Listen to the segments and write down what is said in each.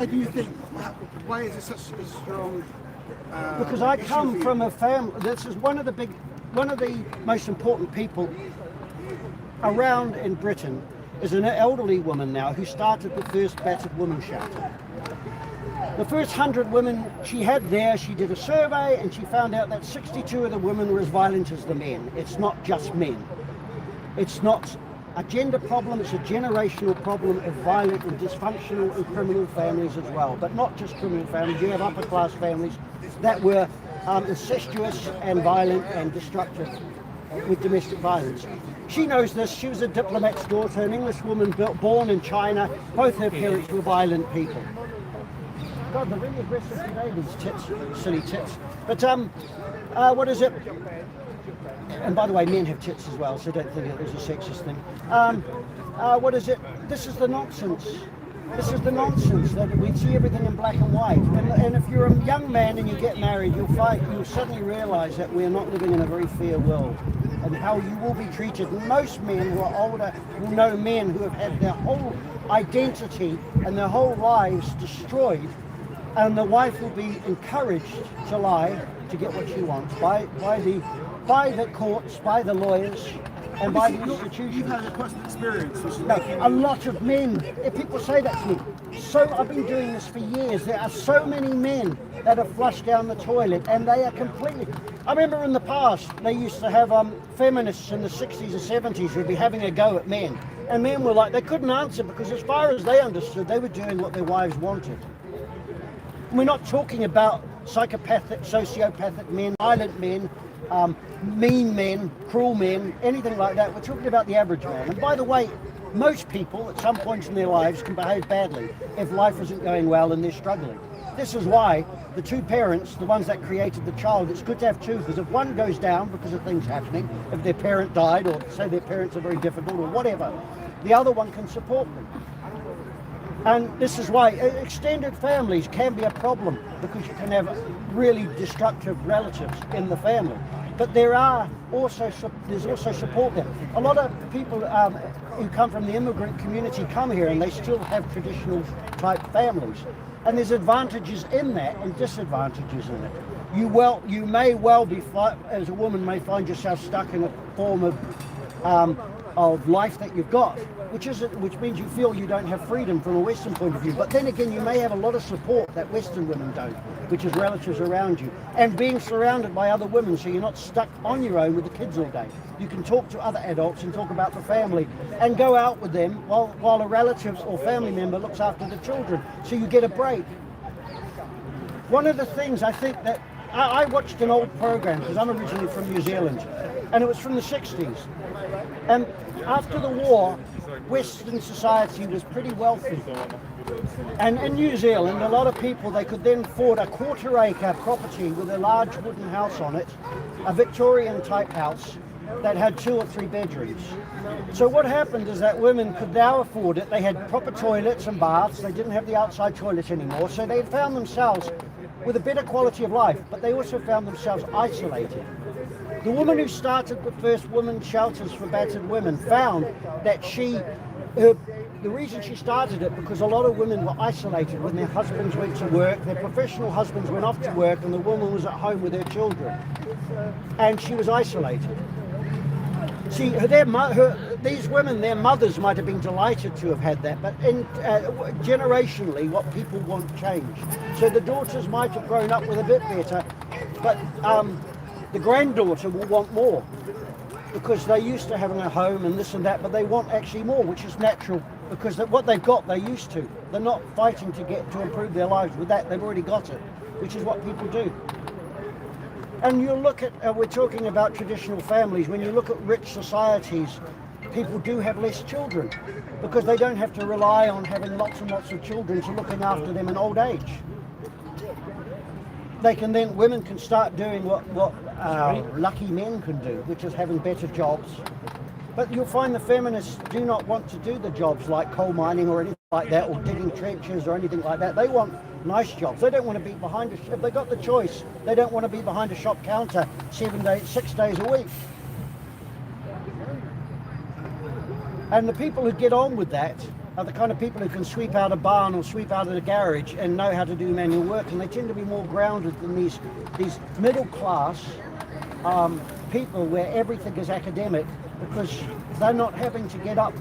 Why do you think? Why is it such a strong? Because I issue come for you? from a family. This is one of the most important people around in Britain. Is an elderly woman now who started the first battered women shelter. The first 100 women she had there, she did a survey and she found out that 62 of the women were as violent as the men. It's not just men. It's not a gender problem, it's a generational problem of violent and dysfunctional and criminal families as well. But not just criminal families, you have upper class families that were incestuous and violent and destructive with domestic violence. She knows this. She was a diplomat's daughter, an English woman born in China. Both her parents were violent people. God, they're really aggressive today, these tits, silly tits. But what is it? And by the way, men have tits as well, so don't think it was a sexist thing. What is it? This is the nonsense. This is the nonsense that we see everything in black and white. And if you're a young man and you get married, you'll suddenly realise that we're not living in a very fair world, and how you will be treated. And most men who are older will know men who have had their whole identity and their whole lives destroyed, and the wife will be encouraged to lie to get what she wants by the courts, by the lawyers, and by the institutions. You've had a personal experience, which is No, making a lot of men, if people say that to me, I've been doing this for years, there are so many men that have flushed down the toilet, and they are completely, I remember in the past, they used to have feminists in the 60s and 70s who'd be having a go at men, and men were like, they couldn't answer because as far as they understood, they were doing what their wives wanted. And we're not talking about psychopathic, sociopathic men, violent men, mean men, cruel men, anything like that. We're talking about the average man. And by the way, most people at some points in their lives can behave badly if life isn't going well and they're struggling. This is why the two parents, the ones that created the child, it's good to have two, because if one goes down because of things happening, if their parent died or say their parents are very difficult or whatever, the other one can support them. And this is why extended families can be a problem, because you can have really destructive relatives in the family. But there's also support there. A lot of people who come from the immigrant community come here and they still have traditional type families. And there's advantages in that and disadvantages in it. You may well be, as a woman, may find yourself stuck in a form of life that you've got, which means you feel you don't have freedom from a Western point of view. But then again, you may have a lot of support that Western women don't, which is relatives around you, and being surrounded by other women, so you're not stuck on your own with the kids all day. You can talk to other adults and talk about the family and go out with them while a relative or family member looks after the children, so you get a break. One of the things I think that I watched an old program, because I'm originally from New Zealand, and it was from the 60s. And after the war, Western society was pretty wealthy. And in New Zealand, a lot of people, they could then afford a quarter-acre property with a large wooden house on it, a Victorian-type house that had 2 or 3 bedrooms. So what happened is that women could now afford it. They had proper toilets and baths. They didn't have the outside toilets anymore. So they found themselves with a better quality of life, but they also found themselves isolated. The woman who started the first women's shelters for battered women found that the reason she started it, because a lot of women were isolated when their husbands went to work, their professional husbands went off to work, and the woman was at home with her children. And she was isolated. See, these women, their mothers might have been delighted to have had that, but generationally, what people want changed. So the daughters might have grown up with a bit better, but the granddaughter will want more, because they're used to having a home and this and that, but they want actually more, which is natural, because what they've got, they're used to. They're not fighting to improve their lives with that. They've already got it, which is what people do. And you look at, we're talking about traditional families, when you look at rich societies, people do have less children, because they don't have to rely on having lots and lots of children to looking after them in old age. Women can start doing what lucky men can do, which is having better jobs. But you'll find the feminists do not want to do the jobs like coal mining or anything like that, or digging trenches or anything like that. They want nice jobs. They don't want to be behind if they got the choice, they don't want to be behind a shop counter 6 days a week. And the people who get on with that are the kind of people who can sweep out a barn or sweep out of the garage and know how to do manual work, and they tend to be more grounded than these middle class people where everything is academic, because they're not having to get up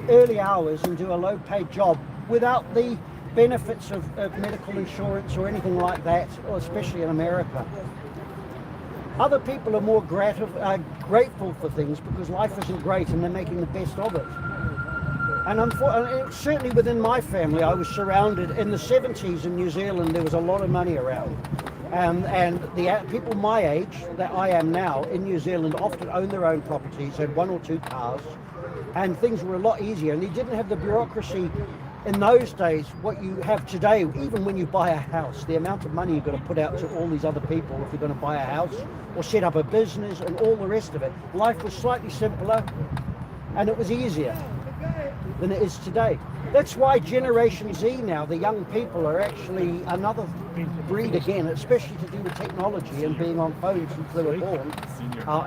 early hours and do a low paid job without the benefits of medical insurance or anything like that, or especially in America. Other people are more grateful for things because life isn't great and they're making the best of it. And certainly within my family, I was surrounded in the 70s in New Zealand. There was a lot of money around, and the people my age that I am now in New Zealand often owned their own properties, had 1 or 2 cars, and things were a lot easier. And you didn't have the bureaucracy in those days what you have today. Even when you buy a house, the amount of money you've got to put out to all these other people if you're going to buy a house or set up a business and all the rest of it. Life was slightly simpler and it was easier than it is today. That's why Generation Z now, the young people, are actually another breed again, especially to do with technology and being on phones since they were born,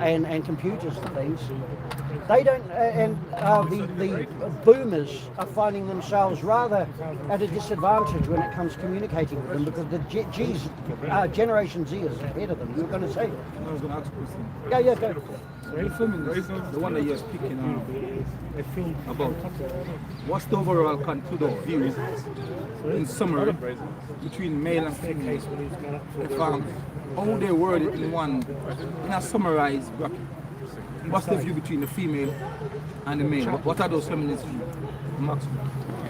and computers and things. They don't, the boomers are finding themselves rather at a disadvantage when it comes to communicating with them, because the Generation Z is ahead of them. You were going to say? I was going to ask a question. Yeah, go. The feminist, the one that you're speaking about, what's the overall concluded view, in summary, between male and female? How they word it in a summarized bracket. What's the view between the female and the male? What are those feminists' views?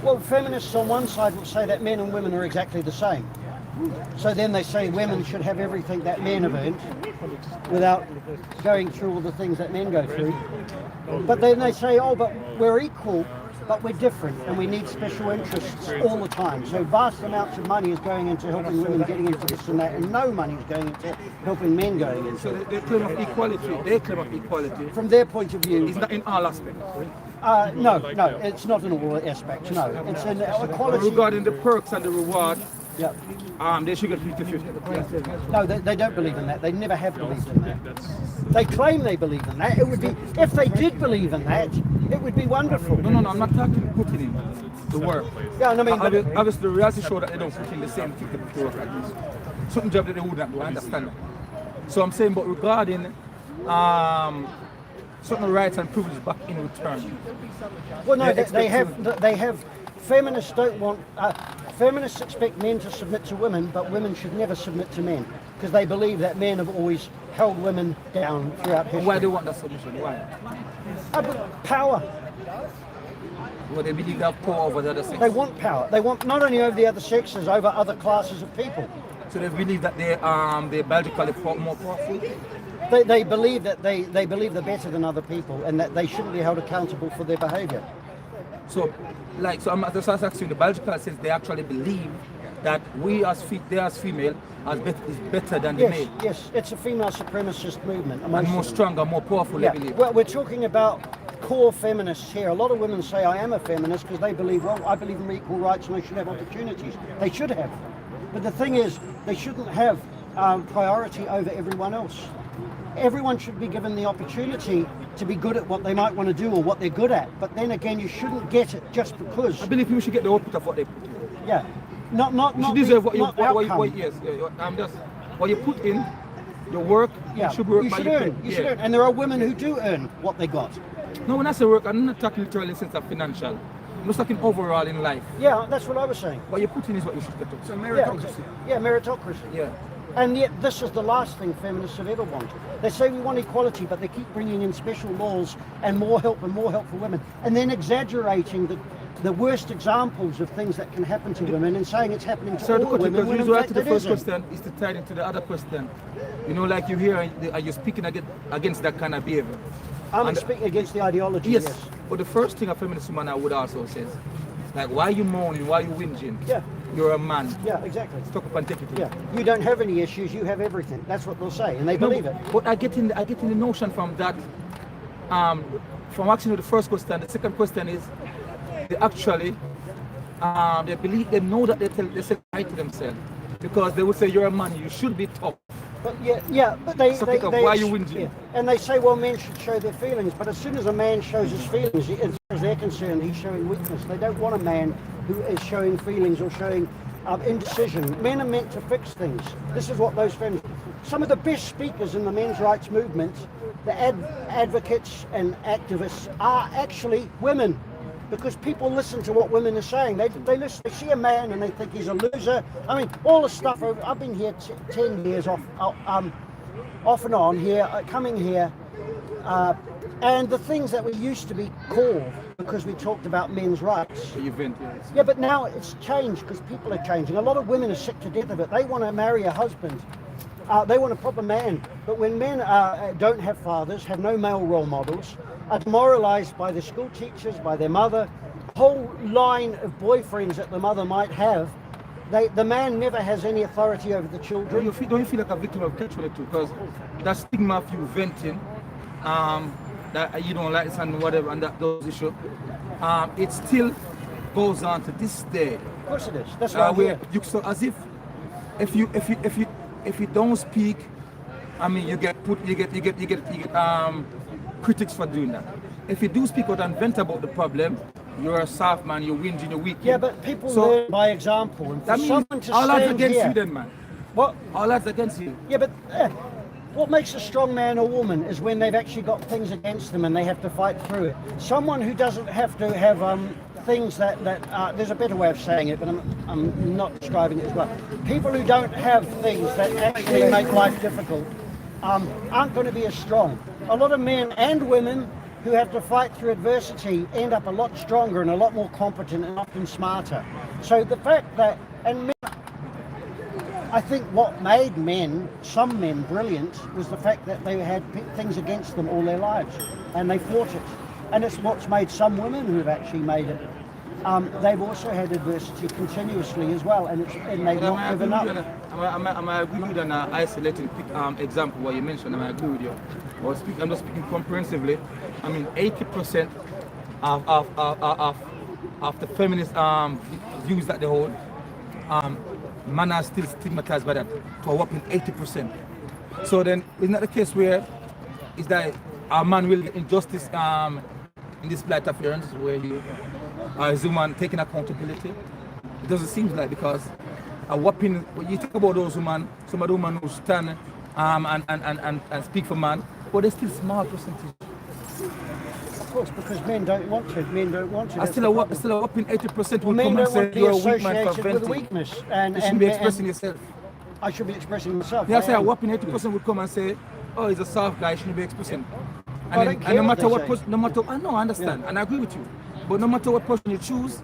Well, feminists on one side will say that men and women are exactly the same. So then they say women should have everything that men have earned without going through all the things that men go through. But then they say, oh, but we're equal, but we're different, and we need special interests all the time. So vast amounts of money is going into helping women getting into this and that, and no money is going into helping men going into So it. they claim of equality. From their point of view, It's not in all aspects. no, it's not in all aspects, no. It's in equality. Regarding the perks and the reward, Yeah. they should get 50-50. No, they don't believe in that. They never have believed in that. They claim they believe in that. It would be, if they did believe in that, it would be wonderful. No, I'm not talking putting in the work. Yeah, and I mean, Obviously, the reality show that they don't put in the same thing that they work at this. Certain job that they wouldn't do, I understand that. So I'm saying, but regarding certain rights and privileges back in return. well, no, they they have. Feminists don't want. Feminists expect men to submit to women, but women should never submit to men, because they believe that men have always held women down throughout history. Why they want that submission? Why? But power. Well, they believe they have power over the other sex. They want power. They want not only over the other sexes, over other classes of people. So they believe that they're biologically more powerful. They believe that they believe they're better than other people, and that they shouldn't be held accountable for their behaviour. So I'm just asking, in the biological sense, they actually believe that they as female is better than the male. Yes, it's a female supremacist movement. And more stronger, more powerful, Yeah. they believe. Well, we're talking about core feminists here. A lot of women say I am a feminist because they believe, well, I believe in equal rights and they should have opportunities. They should have. But the thing is, they shouldn't have priority over everyone else. Everyone should be given the opportunity to be good at what they might want to do or what they're good at. But then again, you shouldn't get it just because. I believe people should get the output of what they put in. Yeah. Not You should deserve what you outcome. what you put in, your work, Yeah. you should work You by should your earn. pay. You should earn. And there are women who do earn what they got. No, when I say work, I'm not talking literally in the sense of financial. I'm just talking overall in life. Yeah, that's what I was saying. What you put in is what you should get. So Yeah, meritocracy. Yeah. And yet this is the last thing feminists have ever wanted. They say we want equality, but they keep bringing in special laws and more help for women, and then exaggerating the worst examples of things that can happen to women and saying it's happening to So all women. because when you in go fact to the it first isn't. question is to tie into the other question. You know, like you hear, are you speaking against that kind of behavior? I'm speaking against the ideology. Yes. But the first thing a feminist woman I would also say is, like, why you moaning, why you whinging? Yeah. You're a man. Yeah, exactly. Talk up and take it. Yeah, you don't have any issues. You have everything. That's what they'll say, and they believe it. But I get in the notion from that, from asking you the first question. The second question is, they actually, they believe, they know that they say right to themselves, because they would say you're a man, you should be tough. But but they why are you whinging? And they say, well, men should show their feelings, but as soon as a man shows his feelings, it's as they're concerned, he's showing weakness. They don't want a man who is showing feelings or showing indecision. Men are meant to fix things. This is what those friends. Some of the best speakers in the men's rights movement, the advocates and activists, are actually women, because people listen to what women are saying. They listen. They see a man and they think he's a loser. I mean, all the stuff. I've been here 10 years off and on here, coming here, and the things that we used to be called because we talked about men's rights. The event, yes. Yeah, but now it's changed because people are changing. A lot of women are sick to death of it. They want to marry a husband. They want a proper man. But when men don't have fathers, have no male role models, are demoralized by their school teachers, by their mother, whole line of boyfriends that the mother might have, the man never has any authority over the children. Don't you feel like a victim of catch-22? Because that stigma of you venting, that you don't like this and whatever, and those issues, it still goes on to this day. Of course it is. That's why where you so as if you don't speak, I mean you get critics for doing that. If you do speak out and vent about the problem, you're a soft man, you're whingy, you're weak. Yeah, but people learn by example. And for that means someone to all odds stand against here, you then, man. What? All odds against you. Yeah, but what makes a strong man or woman is when they've actually got things against them and they have to fight through it. Someone who doesn't have to have things that there's a better way of saying it, but I'm not describing it as well. People who don't have things that actually make life difficult aren't going to be as strong. A lot of men and women who have to fight through adversity end up a lot stronger and a lot more competent and often smarter. So the fact that, and men, I think what made some men brilliant was the fact that they had things against them all their lives and they fought it. And it's what's made some women who have actually made it. They've also had adversity continuously as well, and they've not given up. I agree with you on an isolated example what you mentioned, and I agree with you. I'm just speaking comprehensively. I mean, 80% of the feminist views that they hold, men are still stigmatized by that to a whopping 80%. So then, isn't that the case where is that a man will get injustice in this flight appearance where you as a woman taking accountability? It doesn't seem like, because a whopping, when you think about those women, some of the women who stand and speak for man, but they're still small percentage. Of course, because men don't want to. Men don't want to. Still a whopping 80% will men come and don't want say to be you're a weak man for associated with venting. weakness. You should be expressing yourself. I should be expressing myself. Yeah, I say a whopping 80% will come and say, oh, he's a soft guy, shouldn't be expressing. I don't care no matter what they say. no matter, I know, I understand, and I agree with you. But no matter what person you choose,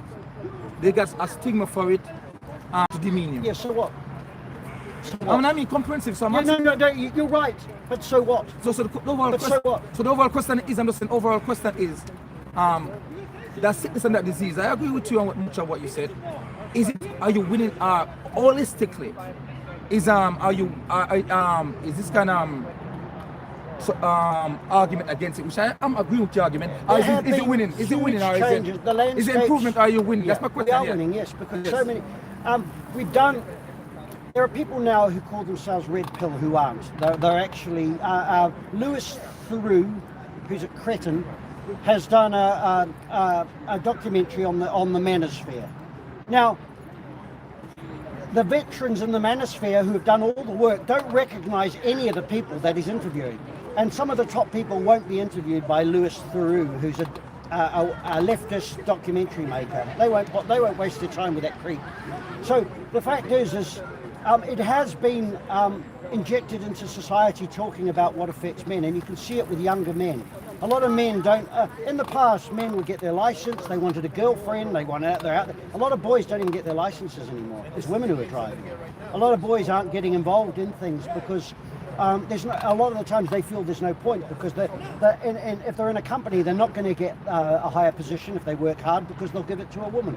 they got a stigma for it to demean you. Yeah, so what? I mean comprehensive, so I'm No, you're right. But so what? So the overall But question, so what? So the overall question is, I'm just saying, overall question is, that sickness and that disease. I agree with you on much of what you said. Are you winning holistically? Is this kind of argument against it, which I'm agreeing with your argument. Is it winning? Is it winning or is it improvement? Are you winning? Yeah, That's my question. We are winning, yes, because so many. There are people now who call themselves red pill who aren't. They're actually Louis Theroux, who's a cretin, has done a documentary on the manosphere. Now, the veterans in the manosphere who have done all the work don't recognise any of the people that he's interviewing. And some of the top people won't be interviewed by Louis Theroux, who's a leftist documentary maker. They won't waste their time with that creep. So the fact is it has been injected into society talking about what affects men, and you can see it with younger men. A lot of men don't. In the past, men would get their license. They wanted a girlfriend. They're out there. A lot of boys don't even get their licenses anymore. It's women who are driving. A lot of boys aren't getting involved in things because a lot of the times they feel there's no point, because if they're in a company, they're not going to get a higher position if they work hard, because they'll give it to a woman.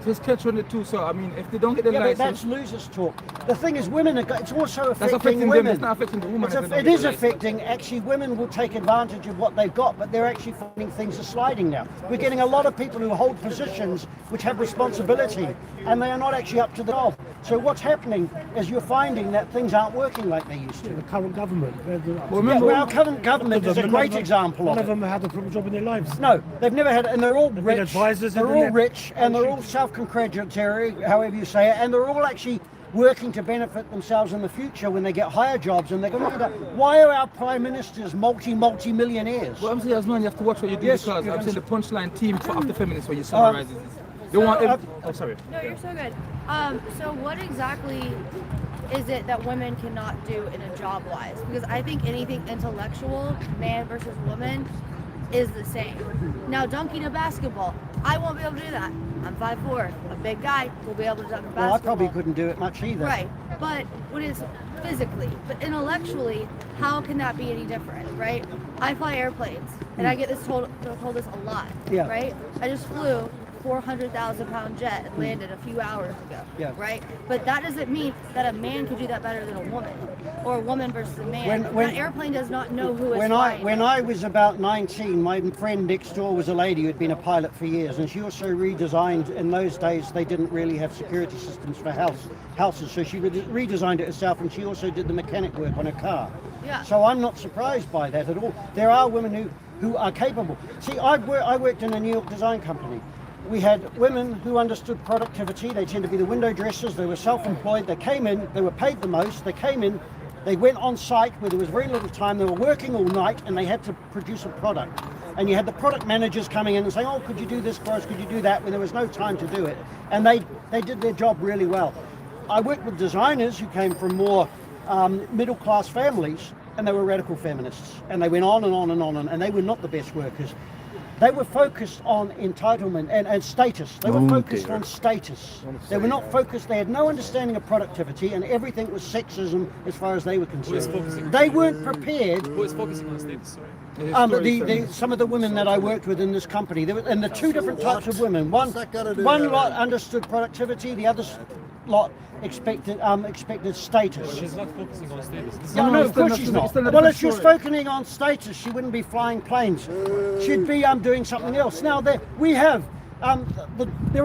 So it's catch-22. So I mean, if they don't get the but license, that's losers talk. The thing is, women it's also that's affecting affecting women. them. It's not affecting the woman. It is affecting. Actually, women will take advantage of what they've got, but they're actually finding things are sliding now. We're getting a lot of people who hold positions which have responsibility, and they are not actually up to the job. So what's happening is you're finding that things aren't working like they used to. The current government. Well, our current government is a great example of None of it. them have had a proper job in their lives. No, they've never had it, and they're all been rich. advisors, They're haven't all they? rich, and they're all self-congratulatory, however you say it, and they're all actually working to benefit themselves in the future when they get higher jobs, and they're going to end up. Why are our prime ministers multi-millionaires? Well, I'm saying as man, you have to watch what you do Yes, because you I'm can saying the punchline team for After Feminist where you summarize it. They want oh, sorry. No, you're so good. So what exactly is it that women cannot do in a job wise? Because I think anything intellectual, man versus woman, is the same. Now dunking a basketball, I won't be able to do that. I'm 5'4", a big guy will be able to dunk a basketball. Well, I probably couldn't do it much either. Right, but what is physically, but intellectually, how can that be any different, right? I fly airplanes, and I get this told this a lot, Yeah. right? I just flew 400,000-pound jet and landed a few hours ago, Yeah. right? But that doesn't mean that a man could do that better than a woman, or a woman versus a man. When- That airplane does not know who is When flying. I was about 19, my friend next door was a lady who had been a pilot for years, and she also redesigned. In those days, they didn't really have security systems for houses, so she redesigned it herself, and she also did the mechanic work on her car. Yeah. So I'm not surprised by that at all. There are women who are capable. See, I worked in a New York design company. We had women who understood productivity. They tend to be the window dressers. They were self-employed. They came in. They were paid the most. They came in. They went on site where there was very little time. They were working all night, and they had to produce a product. And you had the product managers coming in and saying, "Oh, could you do this for us? Could you do that?" When there was no time to do it. And they did their job really well. I worked with designers who came from more middle-class families, and they were radical feminists. And they went on and on and on, and they were not the best workers. They were focused on entitlement and status. They were focused on status. They were not focused, they had no understanding of productivity, and everything was sexism as far as they were concerned. They weren't prepared. Who is focusing on status? Sorry. Some of the women that I worked with in this company, and the two different types of women. One lot understood productivity, the other lot expected status. She's not focusing on status. This is No, no, of it's course not- she's it's not. still a Well, different if she was story. focusing on status, she wouldn't be flying planes. She'd be doing something else. Now, there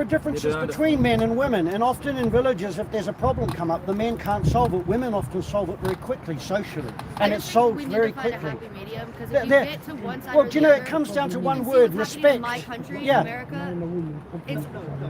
are differences between men and women, and often in villages, if there's a problem come up, the men can't solve it. Women often solve it very quickly, socially, and I it's just think solved we very need to find quickly. a happy medium, because They're- if you they're- get to one side Well, or do you the know, other, it comes down to you one can see word: what's happening respect. in my country, Yeah. America,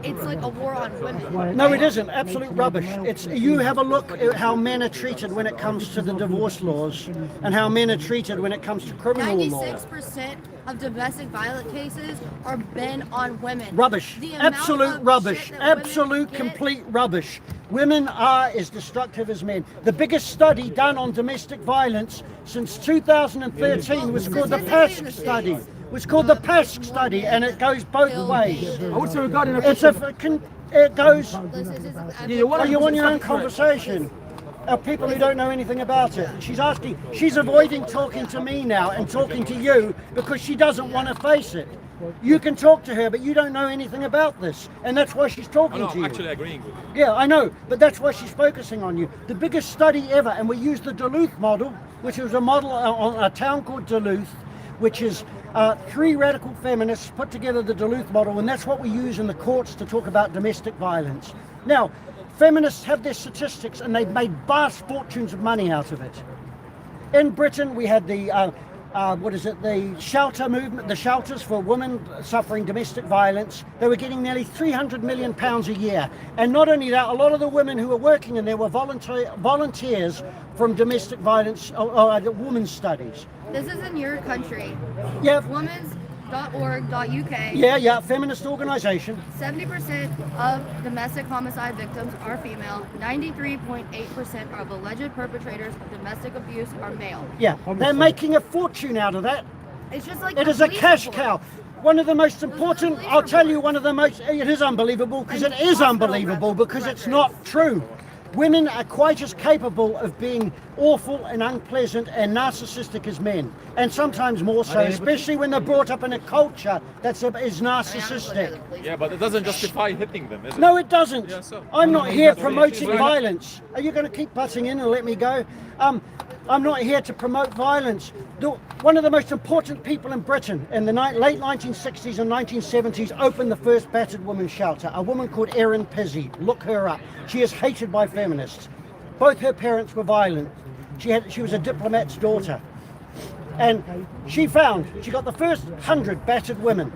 it's like a war on women. No, it isn't. Absolute rubbish. It's you have a look at how men are treated when it comes to the divorce laws, and how men are treated when it comes to criminal law. 96% of domestic violence cases are been on women. Rubbish. The amount Absolute of rubbish. shit that women Absolute get- complete rubbish. Women are as destructive as men. The biggest study done on domestic violence since 2013 was called the PASC study. Was called the PASC study, and it goes both ways. I would say regarding It's it goes. Yeah, what Are you on your own Right. conversation? People who don't know anything about it. She's avoiding talking to me now and talking to you because she doesn't want to face it. You can talk to her, but you don't know anything about this, and that's why she's talking No, to I'm you. actually agreeing with you. Yeah, I know, but that's why she's focusing on you. The biggest study ever, and we used the Duluth model, which was a model on a town called Duluth, which is 3 radical feminists put together the Duluth model, and that's what we use in the courts to talk about domestic violence. Now, feminists have their statistics, and they've made vast fortunes of money out of it. In Britain, we had the the shelter movement, the shelters for women suffering domestic violence. They were getting nearly £300 million a year. And not only that, a lot of the women who were working in there were volunteers from domestic violence or women's studies. This is in your country. Yeah, Womens.org.uk. yeah, feminist organisation. 70% of domestic homicide victims are female. 93.8% of alleged perpetrators of domestic abuse are male. Yeah, they're making a fortune out of that. It's just like It the is a police cash report. cow. One of the most important, I'll tell you one of the most, it is unbelievable because it is unbelievable because it's not true. Women are quite as capable of being awful and unpleasant and narcissistic as men, and sometimes more so, especially when they're brought up in a culture is narcissistic. Yeah, but it doesn't justify hitting them, is it? No, it doesn't. Yeah, so- I'm not here That's promoting right. violence. Are you going to keep butting in and let me go? I'm not here to promote violence. One of the most important people in Britain in the late 1960s and 1970s opened the first battered women's shelter, a woman called Erin Pizzey. Look her up. She is hated by feminists. Both her parents were violent. She was a diplomat's daughter. And she got the first 100 battered women.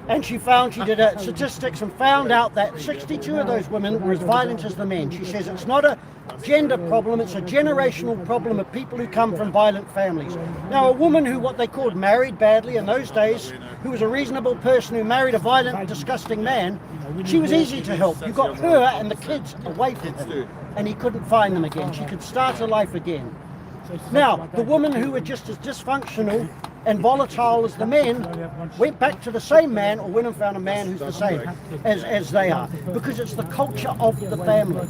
And she did statistics and found out that 62 of those women were as violent as the men. She says it's not a gender problem, it's a generational problem of people who come from violent families. Now, a woman who, what they called married badly in those days, who was a reasonable person who married a violent, disgusting man, she was easy to help. You got her and the kids away from him, and he couldn't find them again. She could start her life again. Now, the women who were just as dysfunctional and volatile as the men went back to the same man or went and found a man who's the same as they are, because it's the culture of the family.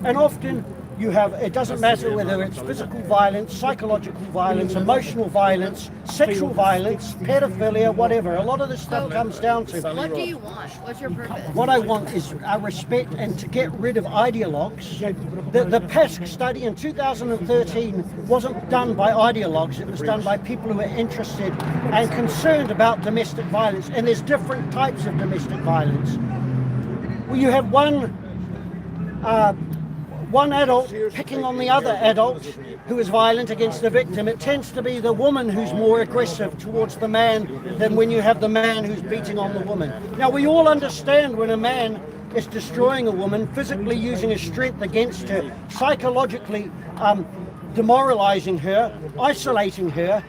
And often you have, it doesn't matter whether it's physical violence, psychological violence, emotional violence, sexual violence, pedophilia, whatever. A lot of this stuff comes down to. What do you want? What's your purpose? What I want is respect and to get rid of ideologues. The PESC study in 2013 wasn't done by ideologues, it was done by people who are interested and concerned about domestic violence. And there's different types of domestic violence. Well, you have one adult picking on the other adult who is violent against the victim. It tends to be the woman who's more aggressive towards the man than when you have the man who's beating on the woman. Now, we all understand when a man is destroying a woman, physically using his strength against her, psychologically demoralizing her, isolating her,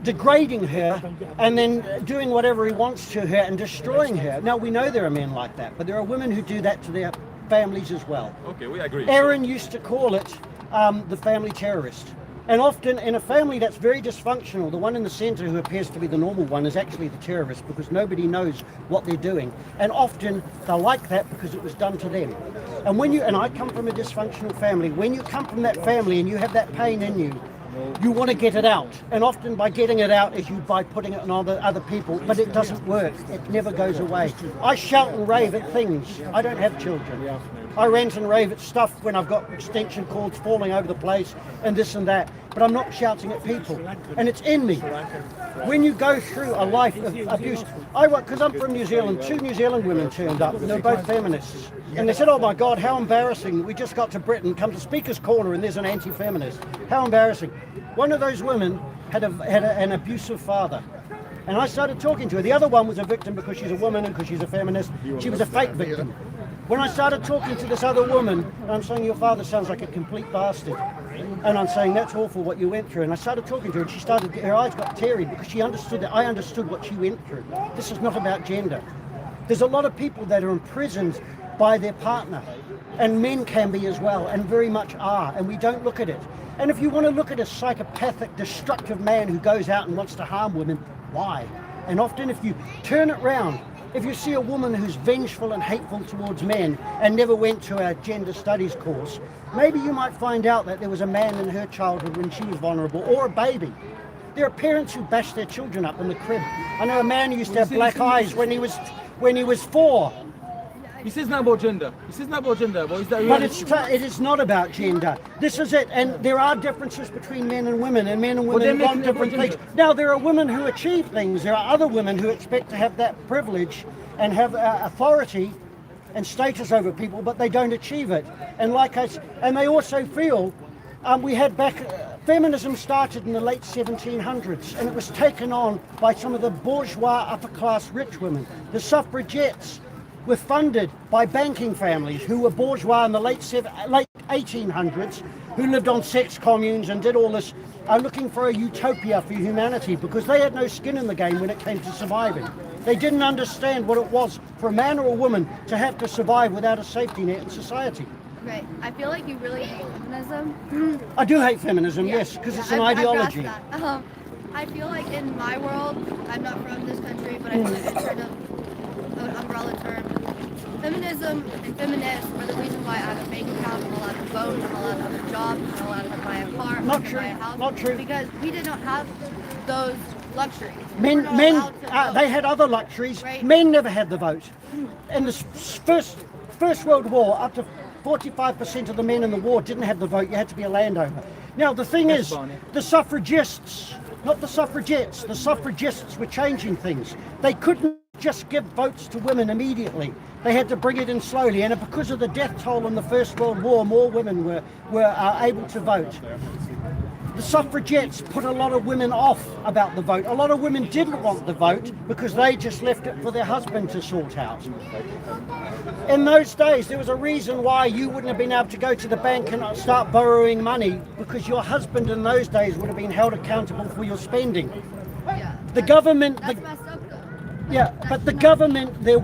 degrading her, and then doing whatever he wants to her and destroying her. Now, we know there are men like that, but there are women who do that to their families as well. Okay, we agree. Erin used to call it the family terrorist. And often in a family that's very dysfunctional, the one in the center who appears to be the normal one is actually the terrorist, because nobody knows what they're doing. And often they're like that because it was done to them. And I come from a dysfunctional family, when you come from that family and you have that pain in you, you want to get it out. And often by getting it out is by putting it on other people, but it doesn't work. It never goes away. I shout and rave at things. I don't have children. I rant and rave at stuff when I've got extension cords falling over the place and this and that, but I'm not shouting at people. And it's in me. When you go through a life of abuse, because I'm from New Zealand, 2 New Zealand women turned up, and they're both feminists. And they said, oh my God, how embarrassing. We just got to Britain, come to Speaker's Corner, and there's an anti-feminist. How embarrassing. One of those women had an abusive father. And I started talking to her. The other one was a victim because she's a woman and because she's a feminist. She was a fake victim. When I started talking to this other woman, and I'm saying, your father sounds like a complete bastard. And I'm saying, that's awful what you went through. And I started talking to her, and her eyes got teary because she understood that I understood what she went through. This is not about gender. There's a lot of people that are imprisoned by their partner. And men can be as well, and very much are, and we don't look at it. And if you want to look at a psychopathic, destructive man who goes out and wants to harm women, why? And often if you turn it round, if you see a woman who's vengeful and hateful towards men and never went to a gender studies course, maybe you might find out that there was a man in her childhood when she was vulnerable, or a baby. There are parents who bash their children up in the crib. I know a man who used to have black eyes when he was 4. He says not about gender. He says not about gender, but is that But really? it is not about gender. This is it. And there are differences between men and women, and men and Well, women they're want making different it things. about Now, there are women who achieve things. There are other women who expect to have that privilege and have authority and status over people, but they don't achieve it. And and they also feel, feminism started in the late 1700s, and it was taken on by some of the bourgeois upper-class rich women. The suffragettes were funded by banking families who were bourgeois in the late 1800s, who lived on sex communes and did all this, looking for a utopia for humanity, because they had no skin in the game when it came to surviving. They didn't understand what it was for a man or a woman to have to survive without a safety net in society. Right. I feel like you really hate feminism. I do hate feminism, yes, because it's an ideology. I've grasped that. I feel like in my world, I'm not from this country, but I feel like it's sort of an umbrella term. Feminism and feminists are the reason why I have a bank account, I'm allowed to vote, I'm allowed to have a job, I'm allowed to buy a car, Not I can true, buy a house. not true. Because we did not have those luxuries. We Men, were not allowed to vote. they had other luxuries. Right. Men never had the vote. In the First World War, up to 45% of the men in the war didn't have the vote. You had to be a landowner. Now, the thing is, the suffragists, not the suffragettes, the suffragists were changing things. They couldn't just give votes to women immediately. They had to bring it in slowly. And because of the death toll in the First World War, more women were able to vote. The suffragettes put a lot of women off about the vote. A lot of women didn't want the vote because they just left it for their husband to sort out. In those days, there was a reason why you wouldn't have been able to go to the bank and start borrowing money, because your husband in those days would have been held accountable for your spending. Yeah. The government, That's messed up though. yeah, but the government, the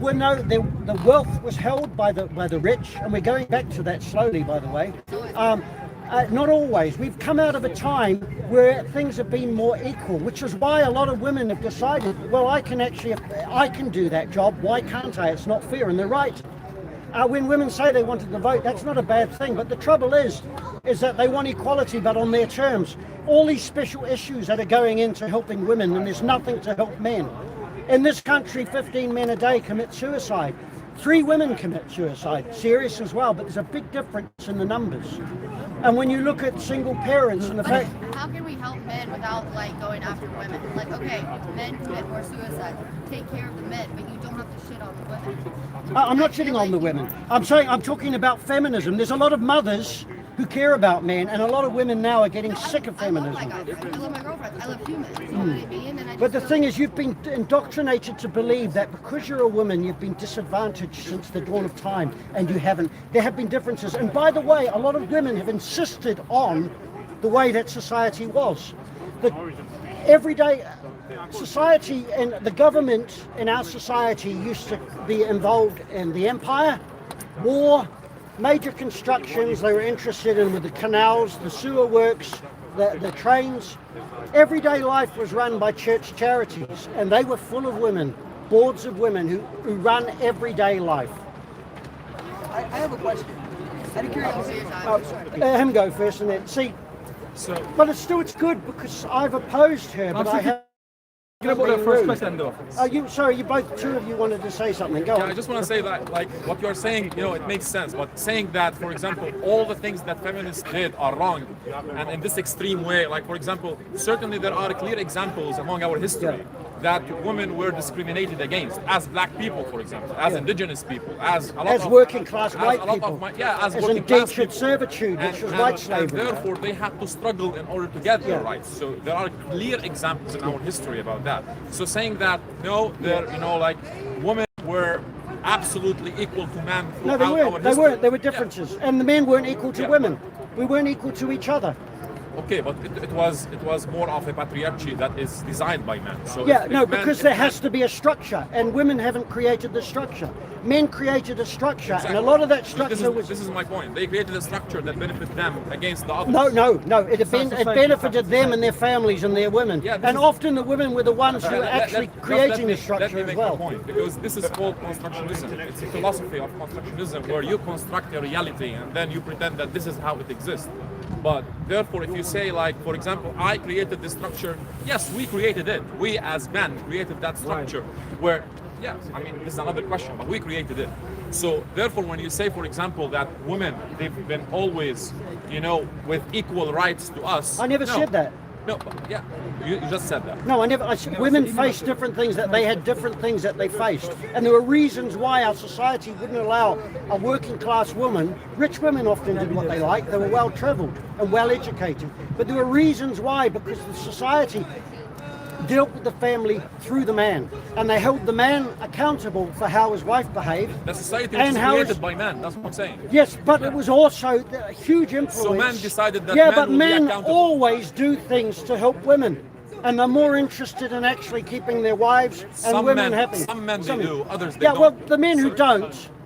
wealth was held by the rich, and we're going back to that slowly, by the way. Not always. We've come out of a time where things have been more equal, which is why a lot of women have decided, well, I can do that job. Why can't I? It's not fair, and they're right. When women say they wanted to vote, that's not a bad thing. But the trouble is that they want equality, but on their terms. All these special issues that are going into helping women, and there's nothing to help men. In this country, 15 men a day commit suicide. 3 women commit suicide, serious as well, but there's a big difference in the numbers. And when you look at single parents and the fact... How can we help men without like going after women? Like, okay, men commit more suicide. Take care of the men, but you don't have to shit on the women. I'm not shitting on the women. I'm talking about feminism. There's a lot of mothers who care about men, and a lot of women now are getting sick of feminism. I love my guys. I love my girlfriends. I love humans. You know what I mean? And I But the just thing is, you've been indoctrinated to believe that because you're a woman, you've been disadvantaged since the dawn of time, and you haven't. There have been differences. And by the way, a lot of women have insisted on the way that society was. The everyday society and the government in our society used to be involved in the empire, war, major constructions they were interested in with the canals, the sewer works, the trains. Everyday life was run by church charities, and they were full of women, boards of women who run everyday life. I have a question. Out of curiosity. Him go first, and then see. But it's good because I've opposed her, but I have. About the first question though. You both, two of you wanted to say something. Go Yeah, on. I just want to say that, like, what you're saying, it makes sense. But saying that, for example, all the things that feminists did are wrong, and in this extreme way, like, for example, certainly there are clear examples among our history that women were discriminated against, as black people, for example, as indigenous people, as a lot As of working class as white a lot people, of as as working class indentured people. servitude, which was white slavery. And therefore, they had to struggle in order to get their rights. So there are clear examples in our history about that. So saying that women were absolutely equal to men No, throughout they our weren't. They history. weren't. There were differences, and the men weren't equal to Yeah. women. We weren't equal to each other. Okay, but it was more of a patriarchy that is designed by men. So Yeah, if no, men- because there has to be a structure, and women haven't created the structure. Men created a structure, and a lot of that structure was. This is my point. They created a structure that benefits them against the others. No. It benefited them and their families and their women. Yeah, this And is- often the women were the ones who were actually creating the Let structure me as make well. my point, because this is called constructionism. It's a philosophy of constructionism where you construct a reality and then you pretend that this is how it exists. But therefore, if you say, like, for example, I created this structure, yes, we created it. We as men created that structure where, yes, I mean, this is another question, but we created it. So therefore, when you say, for example, that women, they've been always, with equal rights to us. I never said that. No, but yeah, you just said that. No, I never. Women faced different things, that they had different things that they faced, and there were reasons why our society wouldn't allow a working class woman. Rich women often did what they liked. They were well travelled and well educated, but there were reasons why, because the society dealt with the family through the man, and they held the man accountable for how his wife behaved. The society And was how created is- by men. That's what I'm saying. Yes, but it was also a huge influence. So men decided that yeah, men but will be men accountable. always do things to help women, and they're more interested in actually keeping their wives and Some women men- happy. some men they do, others they yeah, don't. well, the men who don't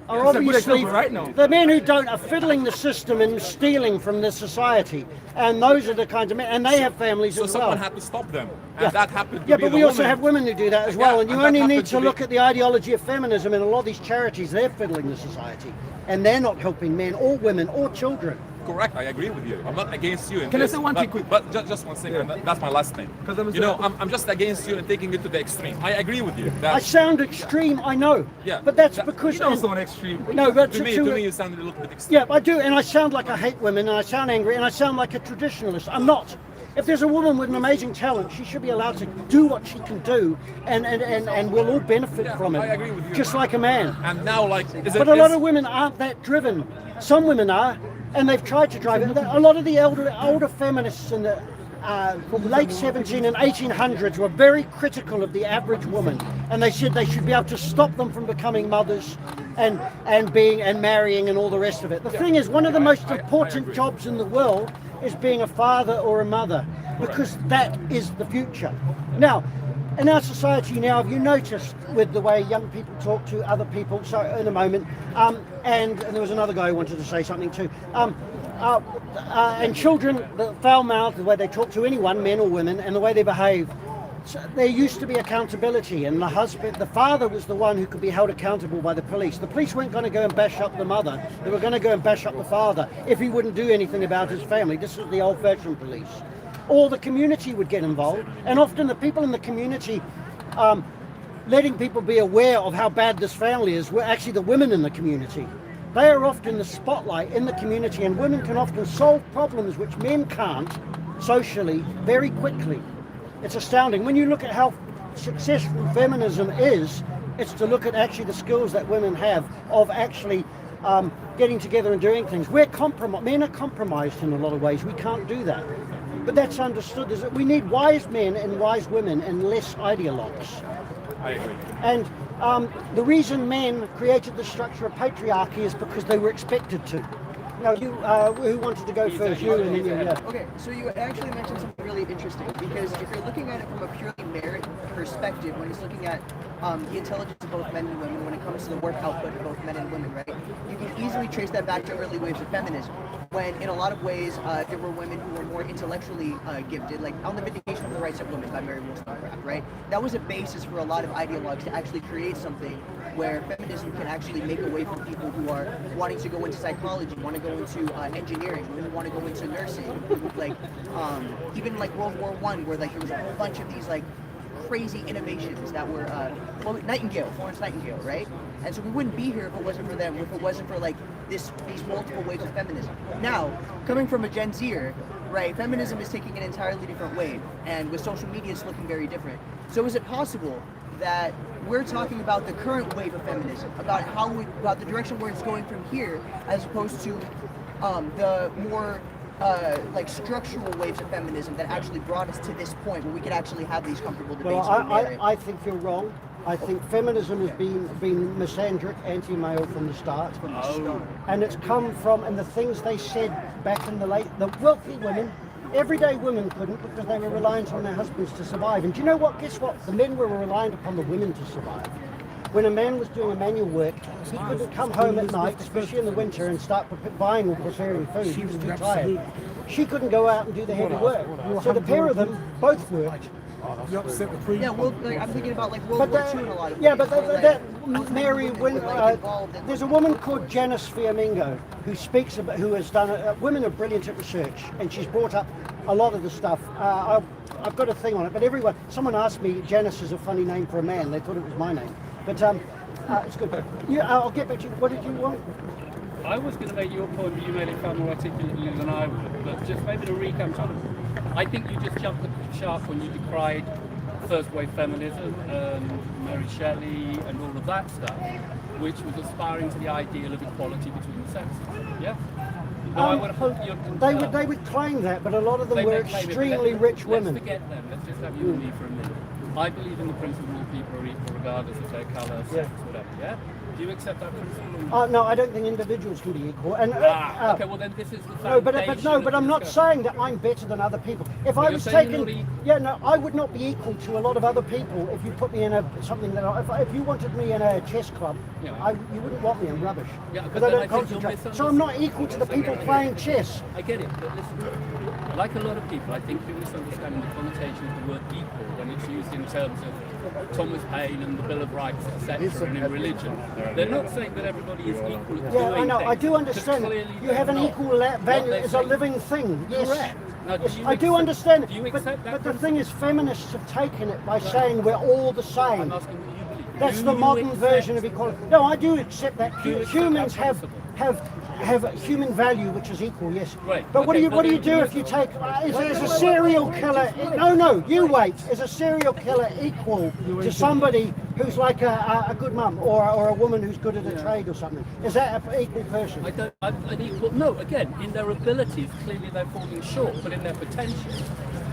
are That's a good obviously example right now. the men who don't are fiddling the system and stealing from the society, and those are the kinds of men, and they have families So as well. someone had to stop them, and Yeah. that happened to Yeah, be but the we also woman. have women who do that as well, Yeah, and you and that only need happened to to be- look at the ideology of feminism, and a lot of these charities, they're fiddling the society, and they're not helping men or women or children. correct. I agree with you. I'm not against you. In Can I this, say one but, thing quick? But just one second. That's my last thing. 'Cause I was- You know, I'm just against you and taking it to the extreme. I agree with you. I That's, sound extreme, I know. yeah. But that's That- because You don't sound extreme. no, but to me, you sounded a little bit extreme. yeah, I do, and I sound like I hate women, and I sound angry, and I sound like a traditionalist. I'm not. If there's a woman with an amazing talent, she should be allowed to do what she can do, and we'll all benefit Yeah, from it. I agree with you. Just like a man. And now, like, is it? But a lot is- of women aren't that driven. Some women are, and they've tried to drive it. A lot of the older feminists in the late 17 and 1800s were very critical of the average woman, and they said they should be able to stop them from becoming mothers and marrying and all the rest of it. The thing is, one of the most important agree. jobs in the world is being a father or a mother, because that is the future. Now, in our society now, have you noticed with the way young people talk to other people? So in a moment, and there was another guy who wanted to say something too. And children, the foul-mouthed, the way they talk to anyone, men or women, and the way they behave. So there used to be accountability, and the father was the one who could be held accountable by the police. The police weren't going to go and bash up the mother; they were going to go and bash up the father if he wouldn't do anything about his family. This is the old-fashioned police. Or the community would get involved, and often the people in the community, letting people be aware of how bad this family is, were actually the women in the community. They are often the spotlight in the community, and women can often solve problems which men can't socially very quickly. It's astounding. When you look at how successful feminism is, it's to look at actually the skills that women have of actually getting together and doing things. Men are compromised in a lot of ways. We can't do that. But that's understood. Is that we need wise men and wise women and less ideologues. I agree. And the reason men created the structure of patriarchy is because they were expected to. Now, you, who wanted to go first? You and then you. Yeah. Okay, so you actually mentioned something really interesting, because if you're looking at it from a purely merit perspective, when it's looking at the intelligence of both men and women, when it comes to the work output of both men and women, right, you can easily trace that back to early waves of feminism, when in a lot of ways there were women who were more intellectually gifted, like On the Vindication of the Rights of Women by Mary Wollstonecraft, right? That was a basis for a lot of ideologues to actually create something where feminism can actually make a way for people who are wanting to go into psychology, want to go into engineering, women who want to go into nursing, like even like World War I, where like there was a whole bunch of these like crazy innovations that were Florence Nightingale, right? And so we wouldn't be here if it wasn't for them, if it wasn't for like these multiple waves of feminism. Now, coming from a Gen Zer, right, feminism is taking an entirely different wave, and with social media it's looking very different. So is it possible that we're talking about the current wave of feminism, about the direction where it's going from here, as opposed to the more like structural waves of feminism that actually brought us to this point where we could actually have these comfortable debates? Well, I think you're wrong. I think feminism has been misandric, anti-male from the start. And it's come from, and the things they said back in the wealthy women, everyday women couldn't, because they were reliant on their husbands to survive. And do you know what? Guess what? The men were reliant upon the women to survive. When a man was doing manual work, he couldn't come home at night, especially in the winter, and start buying or preparing food. He was too tired. She couldn't go out and do the heavy work. So the pair of them both worked. You upset the pre. Yeah, well, like, I'm thinking about like World War II in a lot of yeah, ways. but Like, Mary, when there's a woman called Janice Fiamingo who speaks about, who has done. Women are brilliant at research, and she's brought up a lot of the stuff. I've got a thing on it, but someone asked me, Janice is a funny name for a man. They thought it was my name, but it's good. Yeah, I'll get back to you. What did you want? I was going to make your point, but you made it far more articulately than I would. But just maybe to recap, I think you just jumped the shark when you decried first wave feminism and Mary Shelley and all of that stuff, which was aspiring to the ideal of equality between the sexes. Yeah. No, I would hope you're. They would claim that, but a lot of them were extremely rich women. Let's forget them. Let's just have you and me for a minute. I believe in the principle that people are equal regardless of their colour, sex, whatever. Yeah. Do you accept that principle? No, I don't think individuals can be equal. And okay, well then this is the foundation. but I'm not saying that I'm better than other people. If I was taken, I would not be equal to a lot of other people if you put me in something that if you wanted me in a chess club, you wouldn't want me in rubbish because I don't concentrate. So I'm not equal to the people playing chess. I get it, but listen, like a lot of people, I think you're misunderstanding the connotation of the word equal when it's used in in terms of Thomas Paine and the Bill of Rights, etc., and in religion. They're not saying that everybody is equal at Yeah, doing I know. I things, do understand. 'cause clearly You have an they're not. equal value What as they a say- living thing. Yes. Correct. Now, do Yes, you I do accept- understand. do you But, accept that but the principle? thing is, feminists have taken it by saying we're all the same. I'm asking what you believe. That's Do the you modern accept- version of equality. No, I do accept that Do you accept humans that principle? have human value, which is equal. Yes. Right, But what okay, do you well, do if you take is a serial killer? No, you wait. Is a serial killer equal to somebody who's like a good mum or a woman who's good at a trade or something? Is that an equal person? an equal. No, again, in their abilities, clearly they're falling short, but in their potential,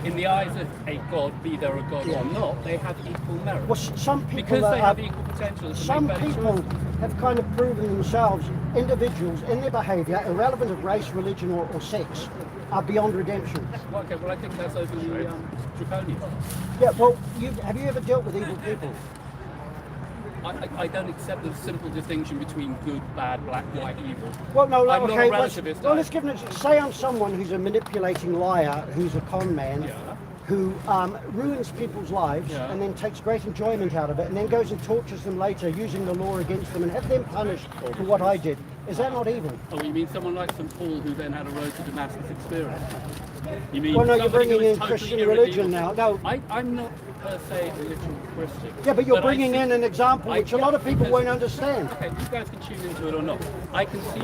in the eyes of a god, be there a god or not, they have equal merit. Well, some people Because they are, have equal potential. to some make better people choices. have kind of proven themselves, individuals in their behaviour, irrelevant of race, religion or sex, are beyond redemption. Well, okay, well, I think that's overly draconian. Yeah, well, have you ever dealt with evil people? I don't accept the simple distinction between good, bad, black, white, evil. Well, no, I'm okay. not a let's, relativist. well, let's give an example. Say I'm someone who's a manipulating liar, who's a con man, Yeah. who ruins people's lives Yeah. and then takes great enjoyment out of it, and then goes and tortures them later, using the law against them, and have them punished for what I did. Is that not evil? Oh, you mean someone like St. Paul who then had a road to Damascus experience? You mean Well, no, you're somebody who bringing was in totally Christian irredeemable? religion now. No. I'm not per se a literal Christian. Yeah, but you're I bringing see- in an example which a lot of people because- won't understand. Okay, you guys can tune into it or not. I can see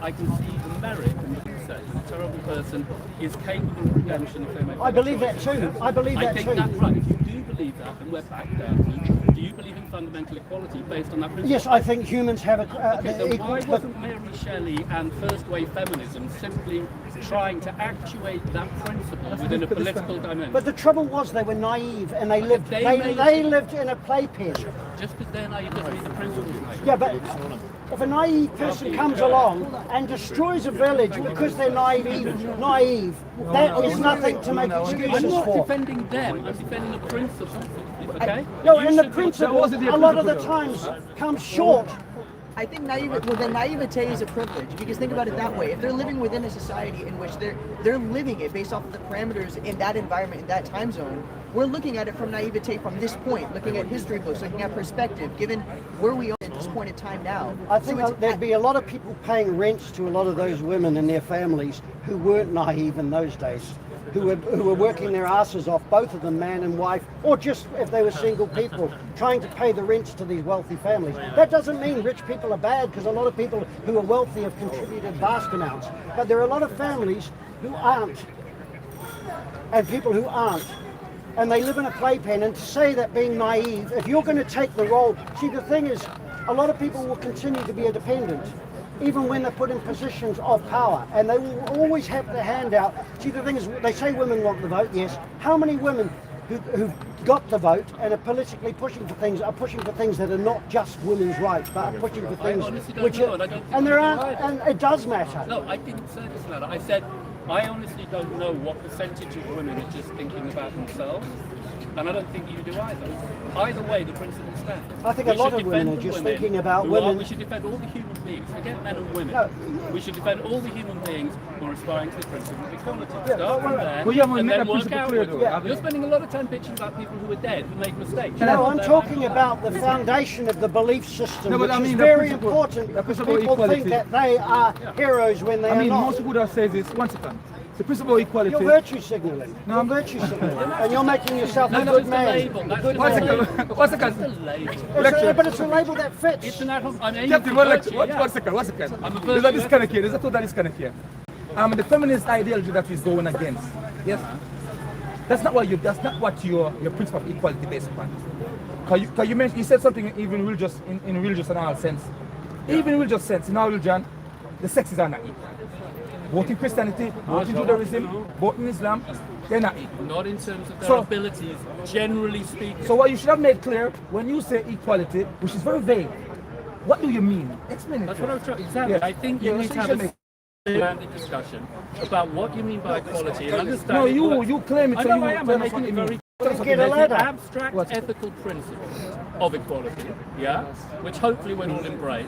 I can see the merit in what you say. A terrible person is capable of redemption if they make I better believe that choices. too. I believe I that think too. that's right. If you do believe that, and we're back down, do you believe in fundamental equality based on that principle? Yes, I think humans have Okay, then equal. why But wasn't Mary Shelley and first wave feminism simply trying to actuate that principle within a political dimension? But the trouble was they were naive and they lived. they They made- lived in a playpen. Just because they're naive doesn't mean the principle is naive. Yeah, but if a naive person comes along and destroys a village because they're naive, that is nothing to make I'm excuses not for. defending them, I'm defending the principle, okay? No, You and the should- principle a lot of the times comes short. I think naivete is a privilege, because think about it that way. If they're living within a society in which they're living it based off of the parameters in that environment, in that time zone, we're looking at it from naivete from this point, looking at history books, looking at perspective, given where we are at this point in time now. I think So it's- there'd be a lot of people paying rents to a lot of those women and their families who weren't naive in those days, who were working their asses off, both of them, man and wife, or just if they were single people, trying to pay the rents to these wealthy families. That doesn't mean rich people are bad, because a lot of people who are wealthy have contributed vast amounts. But there are a lot of families who aren't, and people who aren't. And they live in a playpen, and to say that being naive, if you're going to take the role, see the thing is, a lot of people will continue to be a dependent, even when they're put in positions of power, and they will always have their hand out. See the thing is, they say women want the vote, yes. How many women who've got the vote and are politically pushing for things are pushing for things that are not just women's rights, but are pushing for things honestly don't which know, are, and I don't think and there you are, either. and it does matter. No, I didn't say this matter. I said I honestly don't know what percentage of women are just thinking about themselves, and I don't think you do either. Either way, the principle stands. I think We a lot should of women defend are the just women thinking about who are- women- We should defend all the human beings. Forget men and women. No. We should defend all the human beings who are aspiring to the principle of equality. Yeah, Start from but- there, Well, you haven't and made then that work principle out. clear, though, have you? You're spending a lot of time bitching about people who are dead who make mistakes. No, I'm They're talking happy. about the foundation of the belief system, No, but which I is mean the very principle- important the because principle of people think equality. that they are heroes when they I mean, are not. most people that say this, one second. The principle of equality. You're virtue signaling. No, You're I'm- virtue signaling. And you're making yourself No, a no, good it's a man. label. A That's good just One a man. second. label. One second. It's a label. But it's a label that fits. It's an ad hoc. I'm aiming Captain, for one virtue, yeah. second. I'm a There's a virtue disconnect here. There's a total disconnect here. The feminist ideology that is going against. Yes. That's not what your principle of equality based upon. Cause you mentioned, you said something even religious in religious and all sense. Even in religious sense, in our religion, the sexes are not equal. Both in Christianity, both in Judaism, both in Islam, they're not equal. Not in terms of their So- abilities, generally speaking. So what you should have made clear when you say equality, which is very vague, what do you mean? Explain it. That's to what I us. was trying. Exactly. Yeah. I think Yeah, you need that's to what have you a rounded discussion about what you mean by equality and understand. No, it you works. you claim it. I so know you I am. tell I'm us what making it you very mean. Tell us what Get you a mean. ladder. abstract What? ethical principles of equality, yeah, which hopefully we'll all embrace.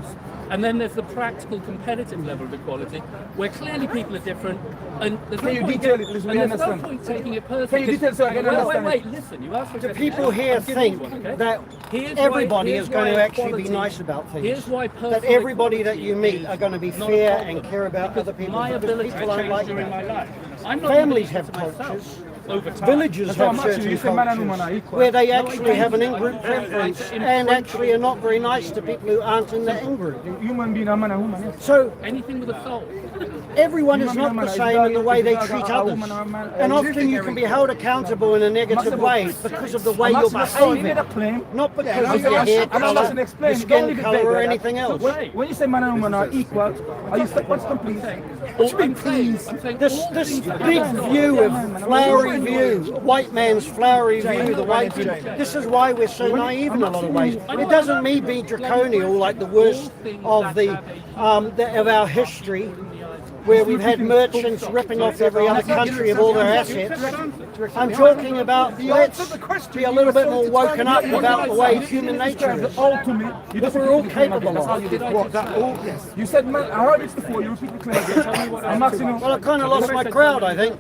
And then there's the practical competitive level of equality, where clearly people are different, and there's no Can you point, detail it, please? We and there's no understand. point taking it personally. Can you detail so I can understand Wait, listen, you asked for a People here think that everybody is going to actually be nice about things. Here's why That everybody that you meet are going to be fair and care about other people. my Because ability people aren't to like change during my that. life. I'm not Families doing it have to myself cultures. over time. Villages That's what have I'm asking certain you. You say man and woman are cultures equal. where they actually have an in-group preference and actually are not very nice to people who aren't in the in-group. Human being, a man and woman. Yes. So Anything with a soul. everyone is not the same in the way they treat others. And often you can be held accountable in a negative way because of the way you're behaving. Not because of your hair colour, your skin colour or anything else. When you say man and woman are equal, are you saying what's complete? What you mean, please? This big view of flowery view, white man's flowery view, the white view, this is why we're so naive in a lot of ways. It doesn't mean be draconial like the worst of of our history, where we've had merchants ripping off every other country of all their assets. I'm talking about let's be a little bit more woken up about the way human nature is. That we're all capable of. You said man, I heard this before, you repeat the claim again. I'm asking you. Well, I kind of lost my crowd, I think.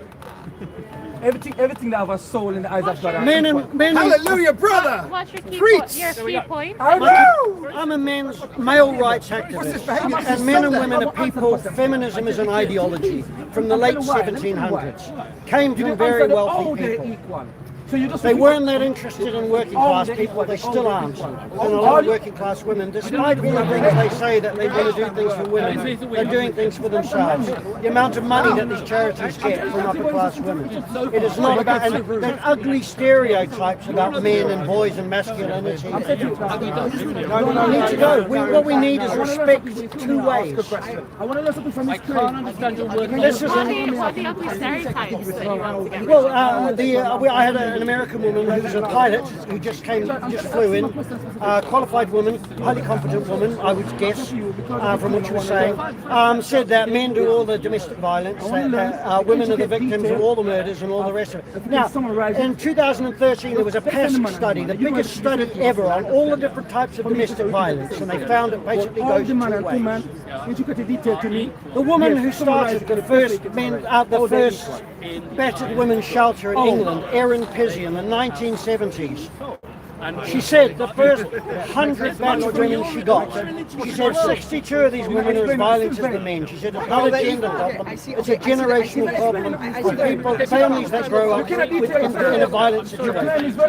Everything that has a soul in the eyes of God. Men and Hallelujah, brother! What's your key Preach! point? Your key point? I'm a male rights activist, and men and women are people. Feminism is an ideology from the late 1700s. Came from very wealthy people. So you just They weren't that interested in working class people, they still aren't. And a lot of working class women, despite all the things they say that they want to do things for women, they're doing things for themselves. The amount of money that these charities get from upper class women. It is not about, and there's ugly stereotypes about men and boys and masculinity. We need to go. What we need is respect two ways. I want to learn something from this I can't understand your word. This is What are the ugly stereotypes that you want to get rid Well, of? I had an American woman who was a pilot who just flew in, qualified woman, highly competent woman, I would guess, from what she was saying, said that men do all the domestic violence, that women are the victims of all the murders and all the rest of it. Now, in 2013 there was a PASC study, the biggest study ever on all the different types of domestic violence, and they found it basically goes two ways. The woman who started the first battered women's shelter in England, Erin Pizzey, in the 1970s. She said the first 100 battered women she got, she said 62 of these women are as violent as the men. She said it's not a gender problem, it's a generational problem of people, families that grow up in a violent situation.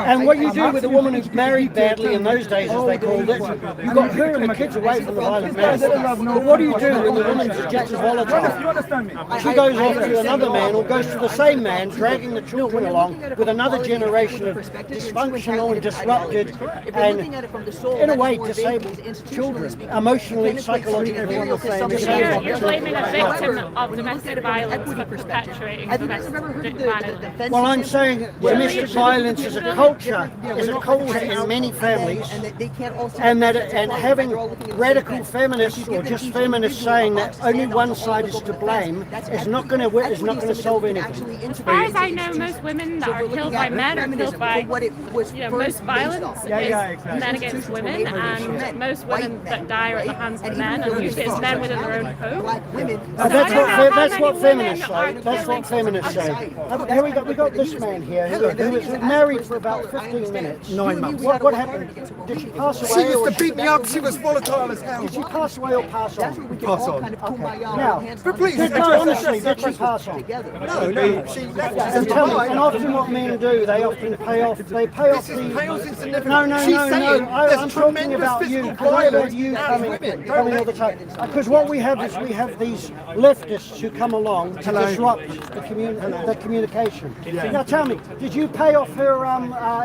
And what you do with a woman who's married badly in those days, as they called it, you got her and the kids away from the violent man. But what do you do when the woman's just as volatile? She goes off to another man or goes to the same man, dragging the children along with another generation of dysfunctional and disrupted and in a way disabled children, emotionally, psychologically. You're blaming a victim of domestic violence for perpetuating domestic violence. Well, I'm saying domestic violence is a culture in many families, and having radical feminists or just feminists saying that only one side is to blame is not going to solve anything. As far as I know, most women that are killed by men are killed by, most violence is men against women, and most women that die are at the hands of men, and usually it's men within their own home. That's what feminists say. That's what feminists say. Here we got this man here who was married for about 15 minutes. 9 months. What happened? Did she pass away? She used to beat me up, she was volatile as hell. Did she pass away or pass on? Pass on. Okay. Now, But please, honestly, did she pass on? no, she left us And tell me, alive. and often what men do, they often pay off the... Pales insignificant. No, She's saying I'm there's talking tremendous about you. physical I heard violence you as women. coming all the time. Because what we have is we have these leftists who come along to disrupt the communication. Now tell me, did you pay off her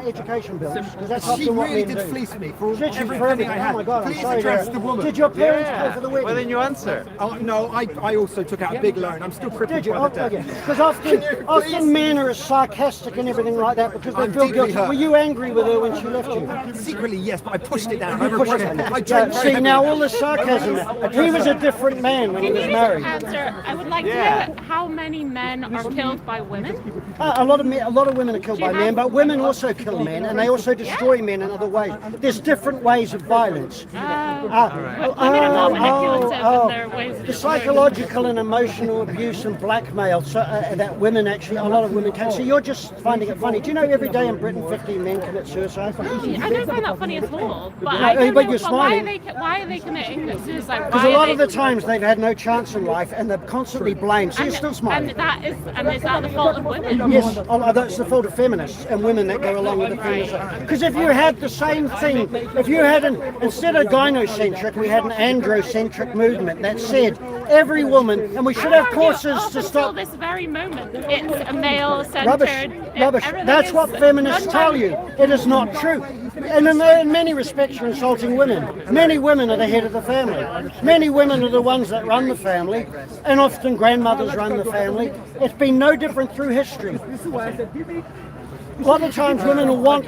education bills? Because that's She often what really men did do. fleece me for Did she for everything everything? I Oh had. my God, I'm Please sorry. address Derek. the woman. Did your parents pay for the wedding? Well, then you answer. Oh, no, I also took out a big loan. I'm still crippled Did you? by the debt. Because often men are as sarcastic and everything like that because because they I'm feel deeply guilty. hurt. Were you angry with her when she left you? Secretly, yes, but I pushed it down. I You pushed repressed it. it. I Yeah, tried very see, heavily. now all the sarcasm. He was a different man when he was married. Answer. I would like to know how many men are killed by women. A lot of women are killed by you men, have- but women also kill men, and they also destroy men in other ways. There's different ways of violence. Women are more manipulative in their ways of The destroying. psychological and emotional abuse and blackmail that women actually, a lot of women can. So you're just finding it funny. Do you know every day in Britain 15 men commit suicide? I don't find that funny at all. But No, I don't but know, you're but why are smiling. they committing suicide? Because a lot of the times they've had no chance in life and they're constantly blamed. So you're still smiling. And is that the fault of women? Yes, that's the fault of feminists and women that go along with the feminism. Because if you had the same thing, if you had instead of gynocentric, we had an androcentric movement that said every woman, and we should have courses Up to until stop. this very moment, it's a male-centered. Rubbish. That's what feminists tell you. It is not true. And in many respects, you're insulting women. Many women are the head of the family. Many women are the ones that run the family, and often grandmothers run the family. It's been no different through history. A lot of times women will want,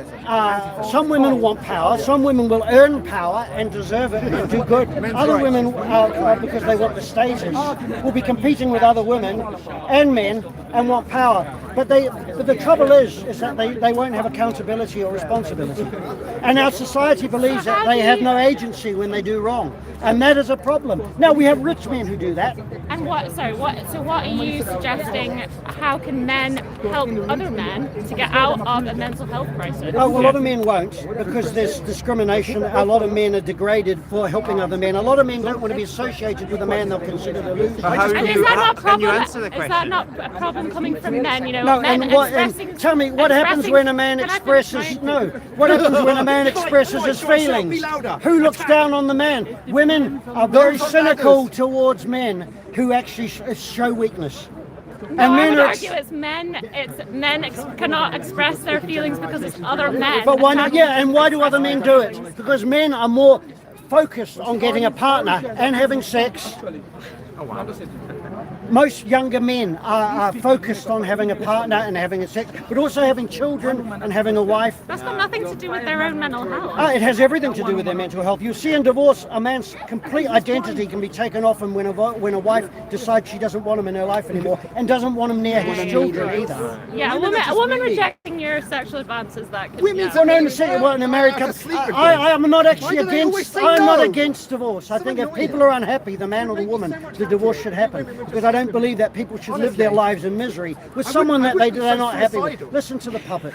some women will want power, some women will earn power and deserve it and do good. Other women, because they want the status, will be competing with other women and men and want power. But the trouble is that they won't have accountability or responsibility. And our society believes that they have no agency when they do wrong. And that is a problem. Now, we have rich men who do that. And what are you suggesting? How can men help other men to get out of a mental health crisis? Oh, well, a lot of men won't because there's discrimination. A lot of men are degraded for helping other men. A lot of men don't want to be associated with a man they'll consider the loser. And is that not a problem? Is that not a problem coming from men? You know, No, men and tell me what happens when a man expresses what happens when a man expresses his feelings? Who looks down on the man? Women are very cynical towards men who actually show weakness. No, I would argue it's men cannot express their feelings because it's other men. But why not? Yeah, and why do other men do it? Because men are more focused on getting a partner and having sex. Most younger men are focused on having a partner and having a sex, but also having children and having a wife. That's got nothing to do with their own mental health. It has everything to do with their mental health. You see in divorce, a man's complete identity can be taken off him when a wife decides she doesn't want him in her life anymore and doesn't want him near his children either. Yeah, a woman rejecting your sexual advances, that could Women in a married couple. I am not actually I'm not against divorce. I think if people are unhappy, the man or the woman, the divorce should happen. Because I don't believe that people should live their lives in misery with someone that they're not happy with. Listen to the puppet.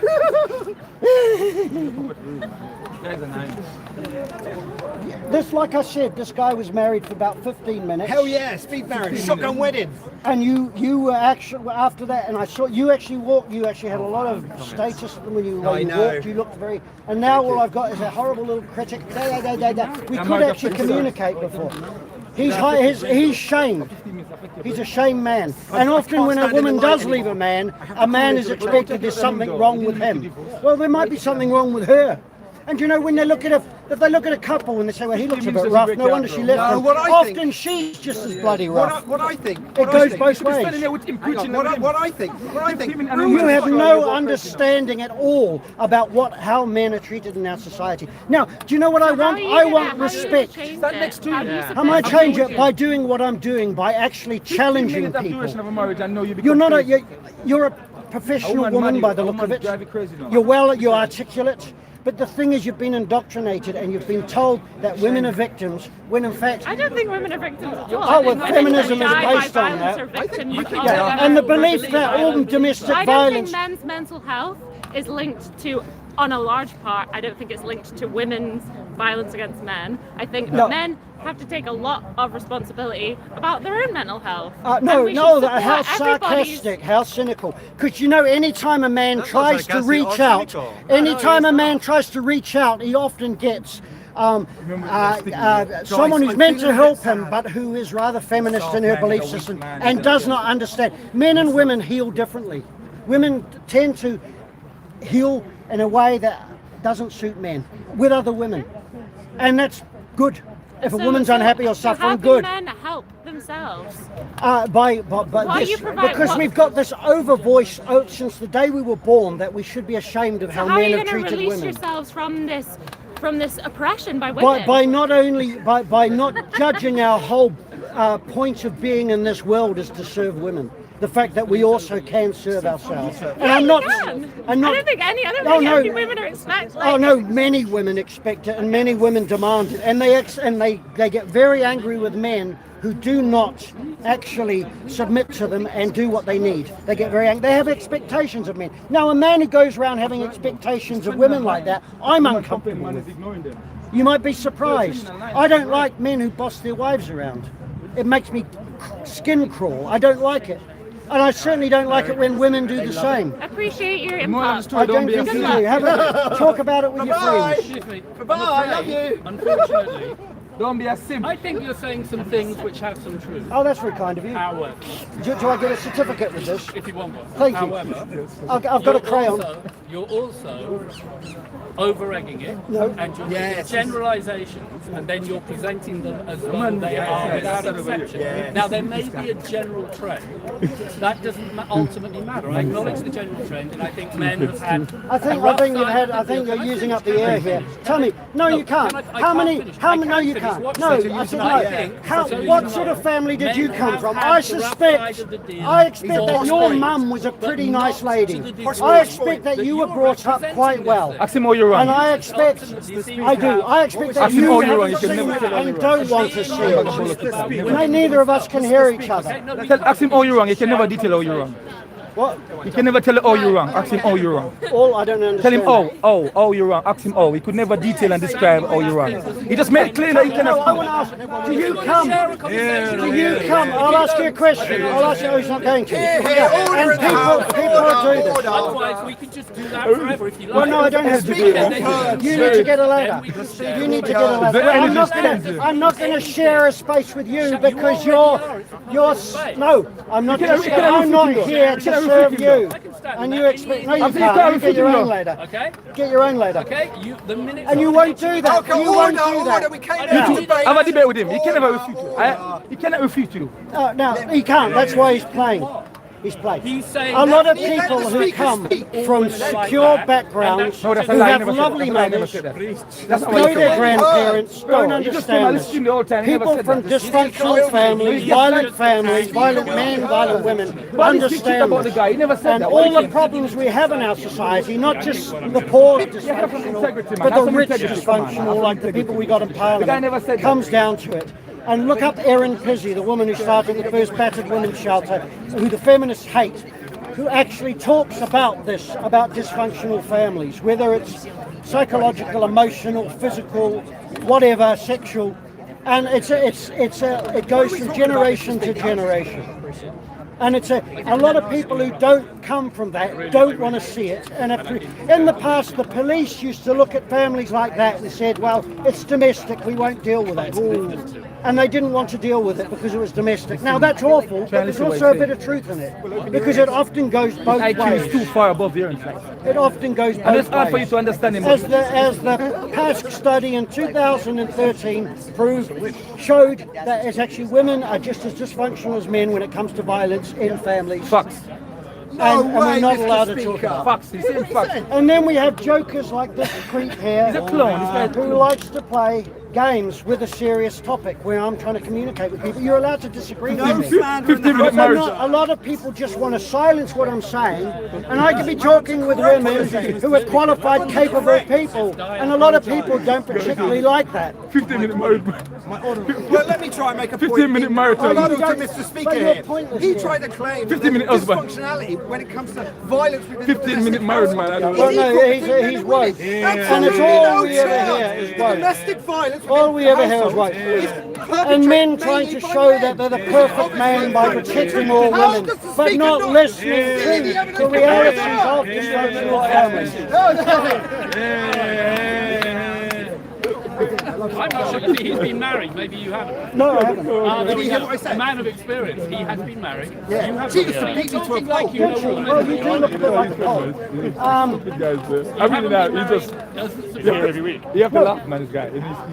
This, like I said, this guy was married for about 15 minutes. Hell yeah, speed marriage, shotgun wedding. And you were actually, after that, and I saw you actually walked, you actually had a lot of status when you walked, you looked very, and now all I've got is a horrible little critic. We could actually communicate before. He's shamed. He's a shamed man. And often when a woman does leave a man is expected there's something wrong with him. Well, there might be something wrong with her. And you know, when they look at if they look at a couple and they say, well, he looks a bit rough, no wonder she left him. Often she's just as bloody rough. What I think. It goes both ways. What I think. You have no understanding at all about how men are treated in our society. Now, do you know what I want? I want respect. How am I change it? By doing what I'm doing, by actually challenging people. You're a professional woman by the look of it. You're articulate. But the thing is, you've been indoctrinated and you've been told that women are victims, when in fact... I don't think women are victims at all. Oh, well, feminism is based on that. And the belief that all domestic violence... I don't think men's mental health is linked to, on a large part, I don't think it's linked to women's violence against men. I think men have to take a lot of responsibility about their own mental health. How sarcastic, how cynical. Because you know, anytime a man tries to reach out, he often gets someone who's meant to help him, but who is rather feminist in her belief system and does not understand. Men and women heal differently. Women tend to heal in a way that doesn't suit men with other women, and that's good. If a woman's unhappy or suffering, good. How can men help themselves themselves? Why Why you provide because what? we've got this over voice since the day we were born that we should be ashamed of how How are men you have going to treated release women. yourselves from this oppression by women? By not judging our whole point of being in this world is to serve women. The fact that we also can serve ourselves. And Yeah, I'm you not. can. I'm not. I don't think any other Oh, no. women are expect. Oh no, many women expect it, and many women demand it, and they get very angry with men who do not actually submit to them and do what they need. They get very angry. They have expectations of men. Now, a man who goes around having expectations of women like that, I'm uncomfortable with. You might be surprised. I don't like men who boss their wives around. It makes me skin crawl. I don't like it. And I certainly don't like it when women do the same. Appreciate your input. I don't think you do. Talk about it with your friends. Excuse me. Bye-bye, I love you. Unfortunately, Don't be a simp. I think you're saying some things which have some truth. Oh, that's very kind of you. However, Do I get a certificate with this? if you want one. Thank you. However, I've got a crayon. You're also over-egging it, No. and you're making generalisations, and then you're presenting them as though they are without exception. Now, there may be a general trend. That doesn't ultimately matter. I acknowledge the general trend, and I think men have had. I think you're using up the air here. Tell me, no, you can't. How many? No, you can't. No, I said no. What sort of family did you come from? I expect that your mum was a pretty nice lady. I expect that you were brought up quite well. Ask him all you're wrong. And I expect that Ask him you all you're wrong. haven't You can seen never it tell all and you're don't want to see it. Neither of us can hear each other. Ask him all you're wrong. He can never detail all you're wrong. What? He can never tell all you're wrong. Ask him all you're wrong. All I don't Tell understand. him all you're wrong. Ask him all. He could never detail and describe all you're wrong. He just made it clear that he No, cannot. I want to ask, do you come? Do you come? I'll ask you a question. I'll ask you, oh, he's not going to. And people do this. Otherwise, we could just do that forever if you like. Well, no, I don't have to do that. You need to get a ladder. You need to get a ladder. I'm not going to share a space with you because you're. No, I'm not. I'm not here to serve you. And you expect? No, you can't. You get your own ladder. Okay? Get your own ladder. Okay? The minute. And you won't do that. You won't do that. We came out to debate. Have a debate with him. He can never refute you. He cannot refute you. No, he can't. That's why he's playing. He's playing. He's saying A lot of Let the people who speaker come speak. from secure backgrounds, No, that's a who lie. I have never said lovely that. I never mothers, said that. That's not what know he their said. grandparents, don't You just came and understand listened to him this. the whole time. He never People said from that. dysfunctional families, violent men, violent women, But he's speaking understand about the this. guy. He never said And that. all the problems we have in our society, not just the poor dysfunctional, but the rich dysfunctional, like the people we got in Parliament, comes down to it. And look up Erin Pizzey, the woman who started the first battered women's shelter, who the feminists hate, who actually talks about this, about dysfunctional families, whether it's psychological, emotional, physical, whatever, sexual, and it goes from generation to generation. And a lot of people who don't come from that don't want to see it. And in the past, the police used to look at families like that and said, well, it's domestic, we won't deal with it. And they didn't want to deal with it because it was domestic. Now, that's awful, but there's also a bit of truth in it. Because it often goes both IQ is too ways. far above your intellect. It often goes And it's both hard for you ways. to understand him. As the PASC study in 2013 showed that it's actually women are just as dysfunctional as men when it comes to violence in families. Facts. And we're way, not Mr. allowed to talk Speaker. about Facts. He's saying facts. it. And then we have jokers like this creep here He's a clone. This guy's a who clone. likes to play games with a serious topic where I'm trying to communicate with people. You're allowed to disagree with me. 15-minute But marriage. a lot of people just want to silence what I'm saying, and I could be talking with women who are qualified, capable people, and a lot of people don't particularly like that. 15-minute marriage. Well, let me try and make a point. 15-minute marathon. Rebuttal to But Mr. Speaker but you're here. pointless He here. tried to claim 15-minute husband. dysfunctionality when it comes to violence within 15-minute marriage, man. I don't Well, know. no, he's woke. And it's all we ever hear is woke. Domestic violence. All we ever hear is woke. And men trying to show that they're the perfect man by protecting all women, but not listening to the realities of dysfunctional families. I'm not sure. You see, he's been married. Maybe you haven't. No, I haven't. There we hear go. what I said? A man of experience. He has been married. Yeah. You haven't. She used to You're beat me to a talking like pulp. you know Well, women. you do look a bit like a pole. I really know. He just Every week. you have to laugh, man. This guy.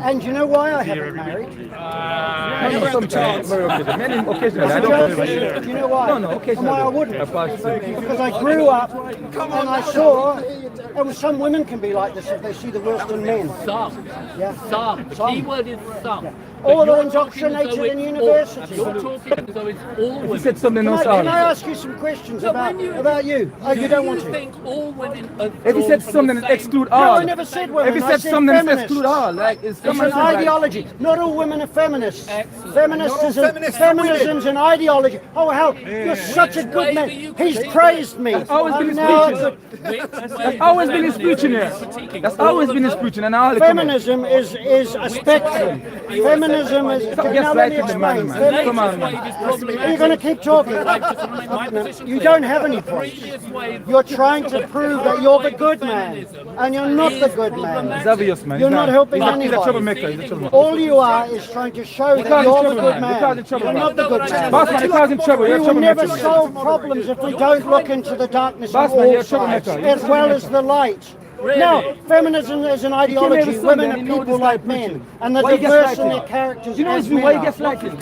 And you know why I haven't married? Sometimes very occasionally. Men occasionally. I don't. Do you know why? No, no, And occasionally. why I wouldn't? Because I grew up and I saw, and some women can be like this if they see the worst in men. Some. Yeah. Some. The key word is some. Or But they're you're talking as indoctrinated though in it's university. all- You're talking as though it's all women. Said something Can else. I ask you some questions about you? Oh, you don't want You to? think all women are If he said drawn from something the that same- exclude No, all. I never said women. If he I said said something that feminists. exclude all, like it's It's an something like ideology. Not all women are feminists. Excellent. Feminism's an ideology. Oh, how you're such a good man. He's praised me. always been I'm his now a preaching. good- That's always been his preaching here. That's always been his preaching, and all the Feminism is a spectrum. Feminism is. Now let me explain. Come on, man. Are you going to keep talking? You don't have any points. You're trying to prove that you're the good man, and you're not the good man. It's obvious, man. You're not helping He's a anybody. troublemaker. He's a troublemaker. All you are is trying to show that Because you're he's the trouble, good man. Because man. he's trouble, You're man. not the good man. Boss man, he calls him trouble. We You're a will never troublemaker. solve problems if we don't look into the darkness Boss of man, all you're a sides, troublemaker. You're a as well as the light. Now, feminism is an ideology. every Sunday Women and are he knows people this guy like men, preaching. and they're Why he gets diverse like in it? their characters. You know his as view, men why he are. gets like it?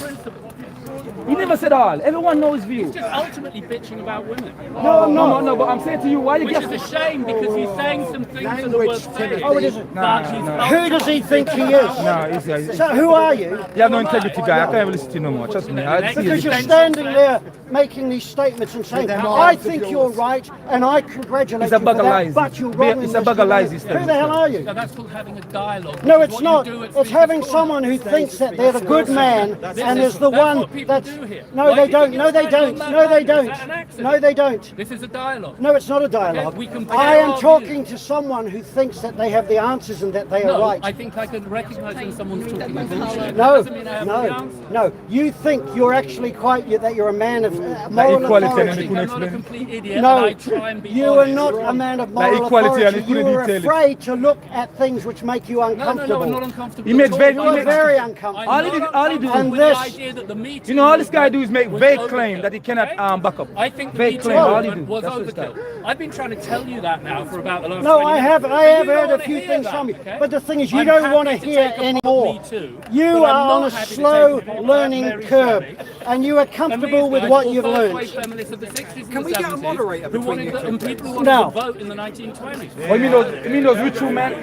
He never said all. Everyone knows his view. Just ultimately bitching about women. No, I'm not. No, but I'm saying to you, why you Which get is a shame because he's saying some things that are worth saying. Oh, it isn't. But he's Who does he think he is? No, he's So who are you? you have no integrity, guy. I can't even listen to you no more. Trust me. I see Because you. you're standing there making these statements and saying, I think you're right and I congratulate It's a you bag for of that, lies. but you're wrong. It's in a this bag of lies, way." these Who things. the hell are you? So that's called having a dialogue. No, What it's you not. do at It's Speaker's having Corner. someone who thinks that they're the good man and is the that's one what people that's... do here. No, Why they do you don't. think No, it's they like don't. on that No, they line? Is don't. that an accident? No, they don't. This is a dialogue. No, it's not a dialogue. Okay, we compare I am our talking to someone who thinks that they have the answers and that they are No, right. I think I can recognise when someone's talking bullshit. No, Doesn't mean I have the no, answer. no. You think you're actually that you're a man of moral equality and authority. I think I'm not a complete idiot No, and I try and be you are honest. not a man of Like moral equality and authority. he You couldn't are detail it. afraid to look at things which make you No, uncomfortable. I'm not uncomfortable. He makes at vague- You all. are very uncomfortable. All he do- And with the this- idea that the Me Too You know, all this guy do is movement make was vague overkill. claim that he cannot back up. I think the Vague Me Too claim, all he movement do. was That's his style. overkill. I've been trying to tell you that now for about the last No, 20 I minutes. have But heard don't a wanna few hear things that, from you. okay? But the thing is, you I'm don't happy want to to hear take a any pop more. Me Too, You but I'm are on not a happy to slow take a pop learning Mary curve, Shelley. and you are And comfortable these with guys what were you've first-wave learned. feminists of the 60s and Can the we get a 70s moderator who between wanted you to, two? and people who wanted Now- to vote in the 1920s. Oh, you mean those rich men?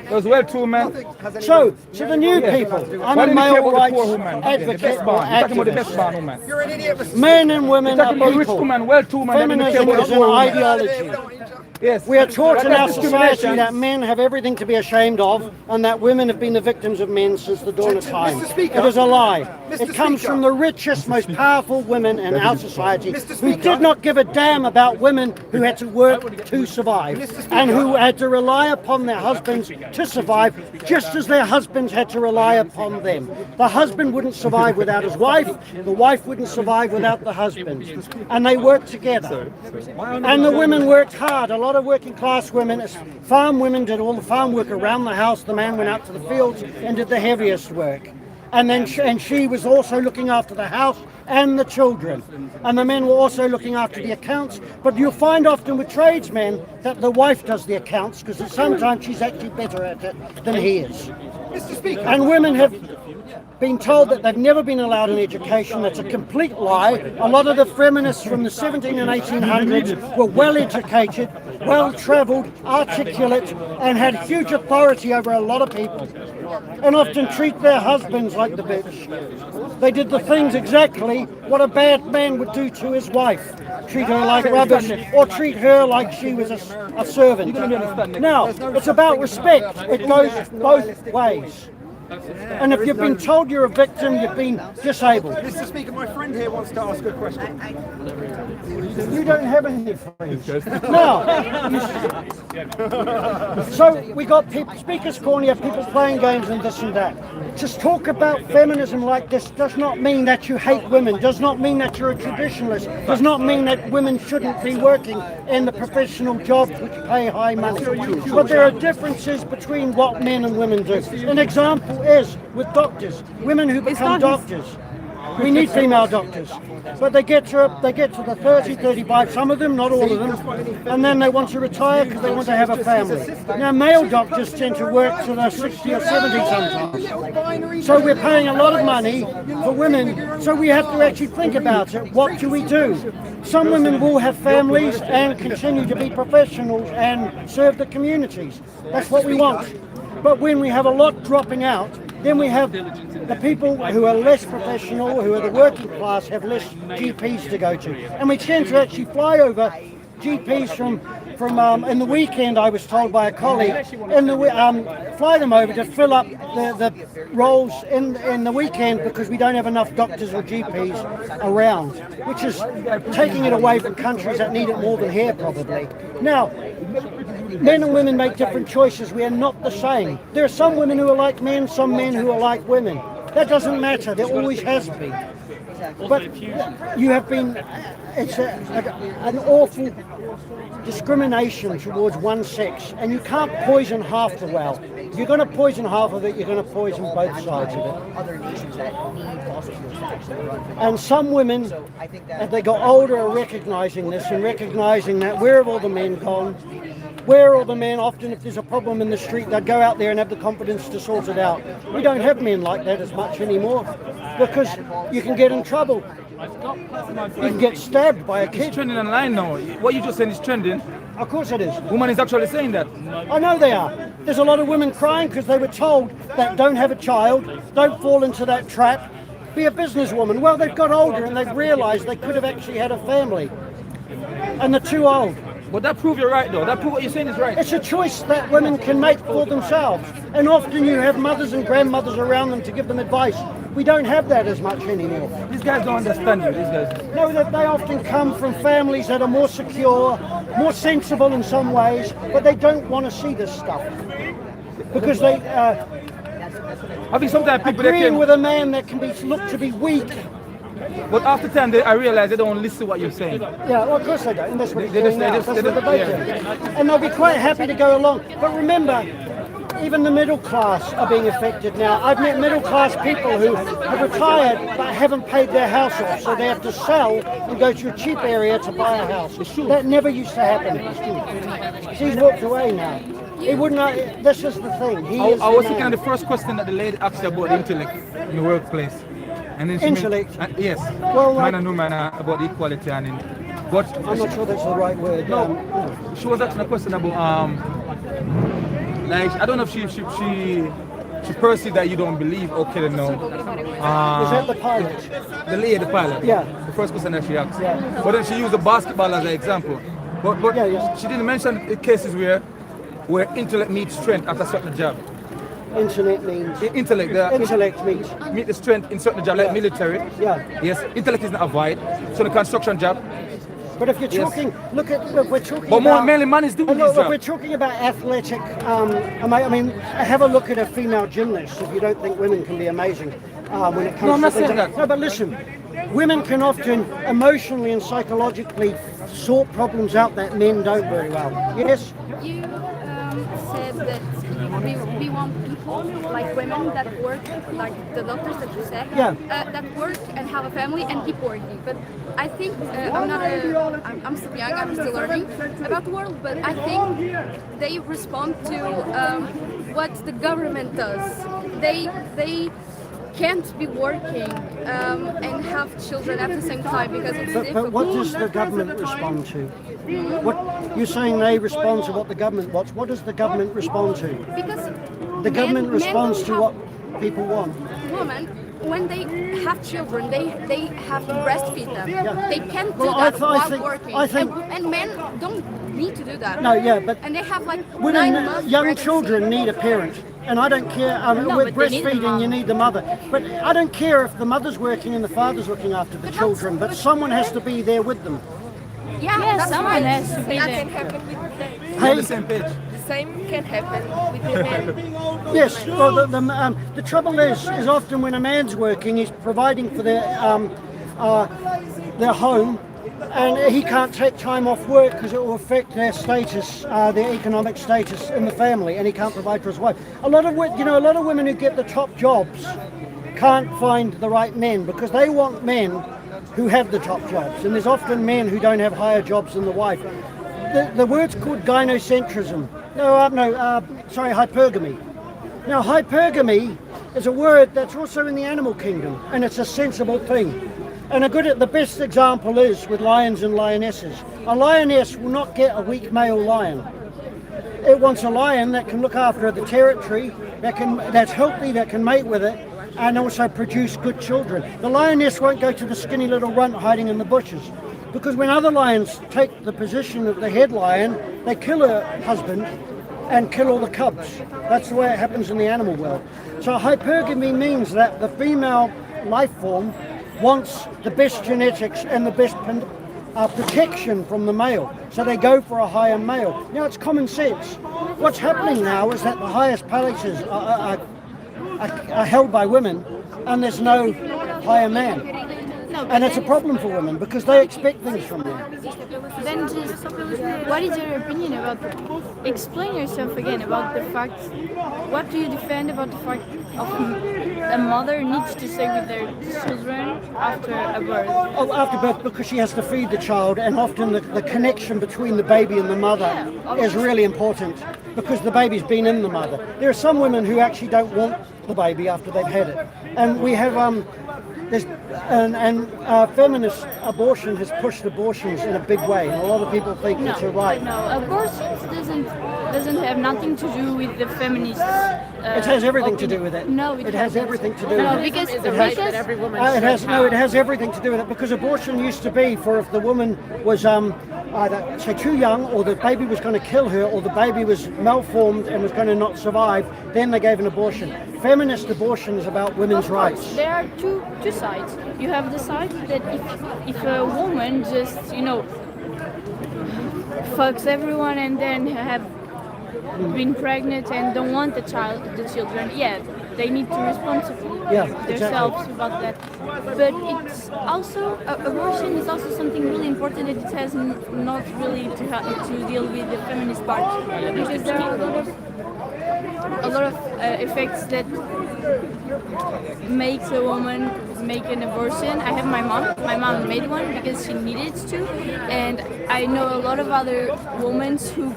Those well-to men? So, to the new people, I'm Why a did he care male about the rights poor woman? The advocate best or man. You're talking about the best activist. man, woman. You're an idiot. Mr. Men and women You're are talking about rich people. woman, well-to man. They don't care Feminism about is the an poor woman. ideology. Yes. We are taught in our That's society discrimination. that men have everything to be ashamed of and that women have been the victims of men since the dawn of time. Mr. Speaker. It is a lie. Mr. It comes Speaker. from the richest, most powerful women in our society Mr. who Speaker. did not give a damn about women who had to work to survive Mr. Speaker. and who had to rely upon their husbands to survive just as their husbands had to rely upon them. The husband wouldn't survive without his wife, the wife wouldn't survive without the husband. And they worked together. And the women worked hard. A lot of working class women, farm women did all the farm work around the house. The man went out to the fields and did the heaviest work. And then she was also looking after the house and the children. And the men were also looking after the accounts. But you'll find often with tradesmen that the wife does the accounts because sometimes she's actually better at it than he is. Mr. Speaker. And women have been told that they've never been allowed an education. That's a complete lie. A lot of the feminists from the 17 and 1800s were well educated, well travelled, articulate, and had huge authority over a lot of people. And often treat their husbands like the bitch. They did the things exactly what a bad man would do to his wife. Treat her like rubbish or treat her like she was a servant. Now, it's about respect. It goes both ways. And if you've been told you're a victim, you've been disabled. Mr. Speaker, my friend here wants to ask a question. You don't have any friends. Now, so we got people, Speaker's Corner, you have people playing games and this and that. Just talk about feminism like this does not mean that you hate women, does not mean that you're a traditionalist, does not mean that women shouldn't be working in the professional jobs which pay high money. But there are differences between what men and women do. An example is with doctors, women who become doctors. We need female doctors, but they get to the 30, 35, some of them, not all of them, and then they want to retire because they want to have a family. Now, male doctors tend to work to their 60 or 70 sometimes. So we're paying a lot of money for women, so we have to actually think about it. What do we do? Some women will have families and continue to be professionals and serve the communities. That's what we want. But when we have a lot dropping out, then we have the people who are less professional, who are the working class, have less GPs to go to. And we tend to actually fly over GPs from in the weekend, I was told by a colleague, fly them over to fill up the roles in the weekend because we don't have enough doctors or GPs around, which is taking it away from countries that need it more than here, probably. Now, men and women make different choices. We are not the same. There are some women who are like men, some men who are like women. That doesn't matter. There always has been. But you have been, it's an awful discrimination towards one sex, and you can't poison half the well. If you're going to poison half of it, you're going to poison both sides of it. Other nations that need fossil fuels to actually run. And some women, as they got older, are recognizing this and recognizing that where have all the men gone? Where are all the men? Often if there's a problem in the street, they'd go out there and have the confidence to sort it out. We don't have men like that as much anymore because you can get in trouble. You can get stabbed by a kid. It's trending online now. What you just said is trending. Of course it is. Woman is actually saying that. I know they are. There's a lot of women crying because they were told that don't have a child, don't fall into that trap, be a businesswoman. Well, they've got older and they've realised they could have actually had a family. And they're too old. But that proves you're right, though. That proves what you're saying is right. It's a choice that women can make for themselves. And often you have mothers and grandmothers around them to give them advice. We don't have that as much anymore. These guys don't understand you, these guys. No, that they often come from families that are more secure, more sensible in some ways, but they don't want to see this stuff. Because they I think sometimes people agreeing with a man that can be looked to be weak. But after time, I realize they don't listen to what you're saying. Yeah, well, of course they don't. And that's what they're doing now. That's what they're doing. And they'll be quite happy to go along. But remember, even the middle class are being affected now. I've met middle class people who have retired but haven't paid their house off, so they have to sell and go to a cheap area to buy a house. That never used to happen. She's walked away now. He wouldn't. This is the thing. I was thinking of the first question that the lady asked about the intellect in the workplace. And then intellect? Yes. Well, man and woman about equality and but I'm not sure that's the right word. No. She was asking a question about like I don't know if she perceived that you don't believe. Okay, then no. Is that the pilot? The pilot. Yeah. The first question that she asked. Yeah. But then she used the basketball as an example. But yeah. She didn't mention the cases where intellect meets strength at a certain job. Intellect means intellect means meet the strength in certain job like military. Yeah. Yes. Intellect is not a void. So the construction job. But if you're talking, look, we're talking but about... more mainly man is doing this job. If we're talking about athletic, I mean, have a look at a female gymnast if you don't think women can be amazing when it comes I'm to... not saying that. No, but listen, women can often emotionally and psychologically sort problems out that men don't very well. Yes? You said that we want people like women that work, like the doctors that you said, that work and have a family and keep working. But I think I'm still young, I'm still learning about the world, but I think they respond to what the government does. They can't be working and have children at the same time because it's difficult. But what does the government respond to? What you're saying they respond to what the government wants. What does the government respond to? Because the government responds to what people want. Women, when they have children, they have to breastfeed them. Yeah. They can't do that while working. And men don't need to do that. No, yeah, but and they have like women, 9 months young pregnancy. children need a parent. And I don't care, with breastfeeding you need the mother. But I don't care if the mother's working and the father's looking after the children, but someone has to be there with them. Yeah, that's someone right. has to be That there. can happen with the men. We're on the same page. The same can happen with the men. Yes, well, the trouble is often when a man's working, he's providing for their home, and he can't take time off work because it will affect their status, their economic status in the family, and he can't provide for his wife. A lot of women who get the top jobs can't find the right men because they want men who have the top jobs, and there's often men who don't have higher jobs than the wife. The word's called gynocentrism. Hypergamy. Now, hypergamy is a word that's also in the animal kingdom, and it's a sensible thing. And the best example is with lions and lionesses. A lioness will not get a weak male lion. It wants a lion that can look after the territory, that's healthy, that can mate with it, and also produce good children. The lioness won't go to the skinny little runt hiding in the bushes, because when other lions take the position of the head lion, they kill her husband and kill all the cubs. That's the way it happens in the animal world. So hypergamy means that the female life form wants the best genetics and the best protection from the male. So they go for a higher male. Now, it's common sense. What's happening now is that the highest places are held by women, and there's no higher man. And it's a problem for women because they expect things from them. Then just, what is your opinion about, explain yourself again about the fact, what do you defend about the fact of a mother needs to stay with their children after a birth? Oh, after birth, because she has to feed the child, and often the connection between the baby and the mother is really important because the baby's been in the mother. There are some women who actually don't want the baby after they've had it. And we have feminist abortion has pushed abortions in a big way, and a lot of people think it's a right. No, abortion doesn't have nothing to do with the feminists. It has everything to do with it. No, it has everything to do with it. No, because every woman it has everything to do with it because abortion used to be for if the woman was either say too young, or the baby was going to kill her, or the baby was malformed and was going to not survive, then they gave an abortion. Feminist abortion is about women's rights. There are two sides. You have the side that if a woman just, fucks everyone and then have been pregnant and don't want the children, they need to responsible themselves about that. But it's also, abortion is also something really important that it has not really to deal with the feminist part, because there are a lot of effects that makes a woman make an abortion. I have my mom made one because she needed to, and I know a lot of other women who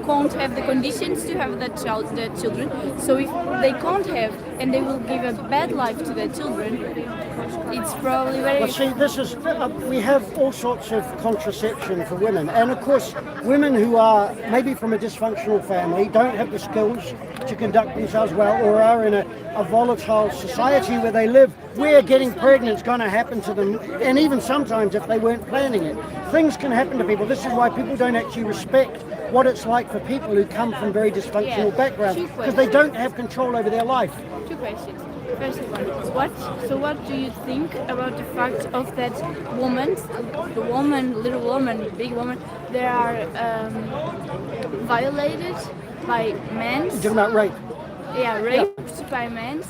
can't have the conditions to have the children. So if they can't have, and they will give a bad life to their children, it's probably very... Well, see, this is, we have all sorts of contraception for women, and of course women who are maybe from a dysfunctional family, don't have the skills to conduct themselves well, or are in a volatile society where they live, where getting pregnant is going to happen to them, and even sometimes if they weren't planning it. Things can happen to people. This is why people don't actually respect what it's like for people who come from very dysfunctional backgrounds, because they don't have control over their life. Two questions. First one, what do you think about the fact of that little woman, big woman, they are violated by men? You're talking about rape? Yeah, raped by men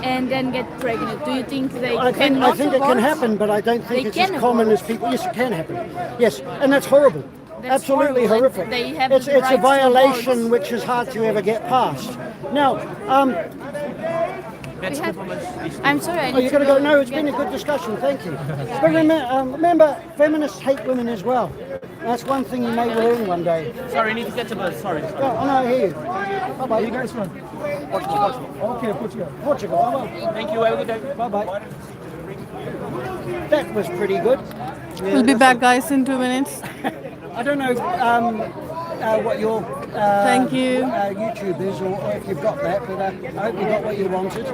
and then get pregnant. Do you think they I think it can happen, but I don't think it's as common as people. Yes, it can happen. Yes, and that's horrible. That's absolutely horrific. It's a violation which is hard to ever get past. Now, I'm sorry. You're going to go? No, it's been a good discussion. Thank you. But remember, feminists hate women as well. That's one thing you may learn one day. Sorry, I need to get to the. Sorry. Oh, no, I hear you. Bye bye. You guys from? Portugal. Okay, Portugal. Bye-bye. Thank you. Have a good day. Bye bye. That was pretty good. Yeah, we'll be back, guys, in 2 minutes. I don't know what your thank you YouTube is, or if you've got that, but I hope you got what you wanted.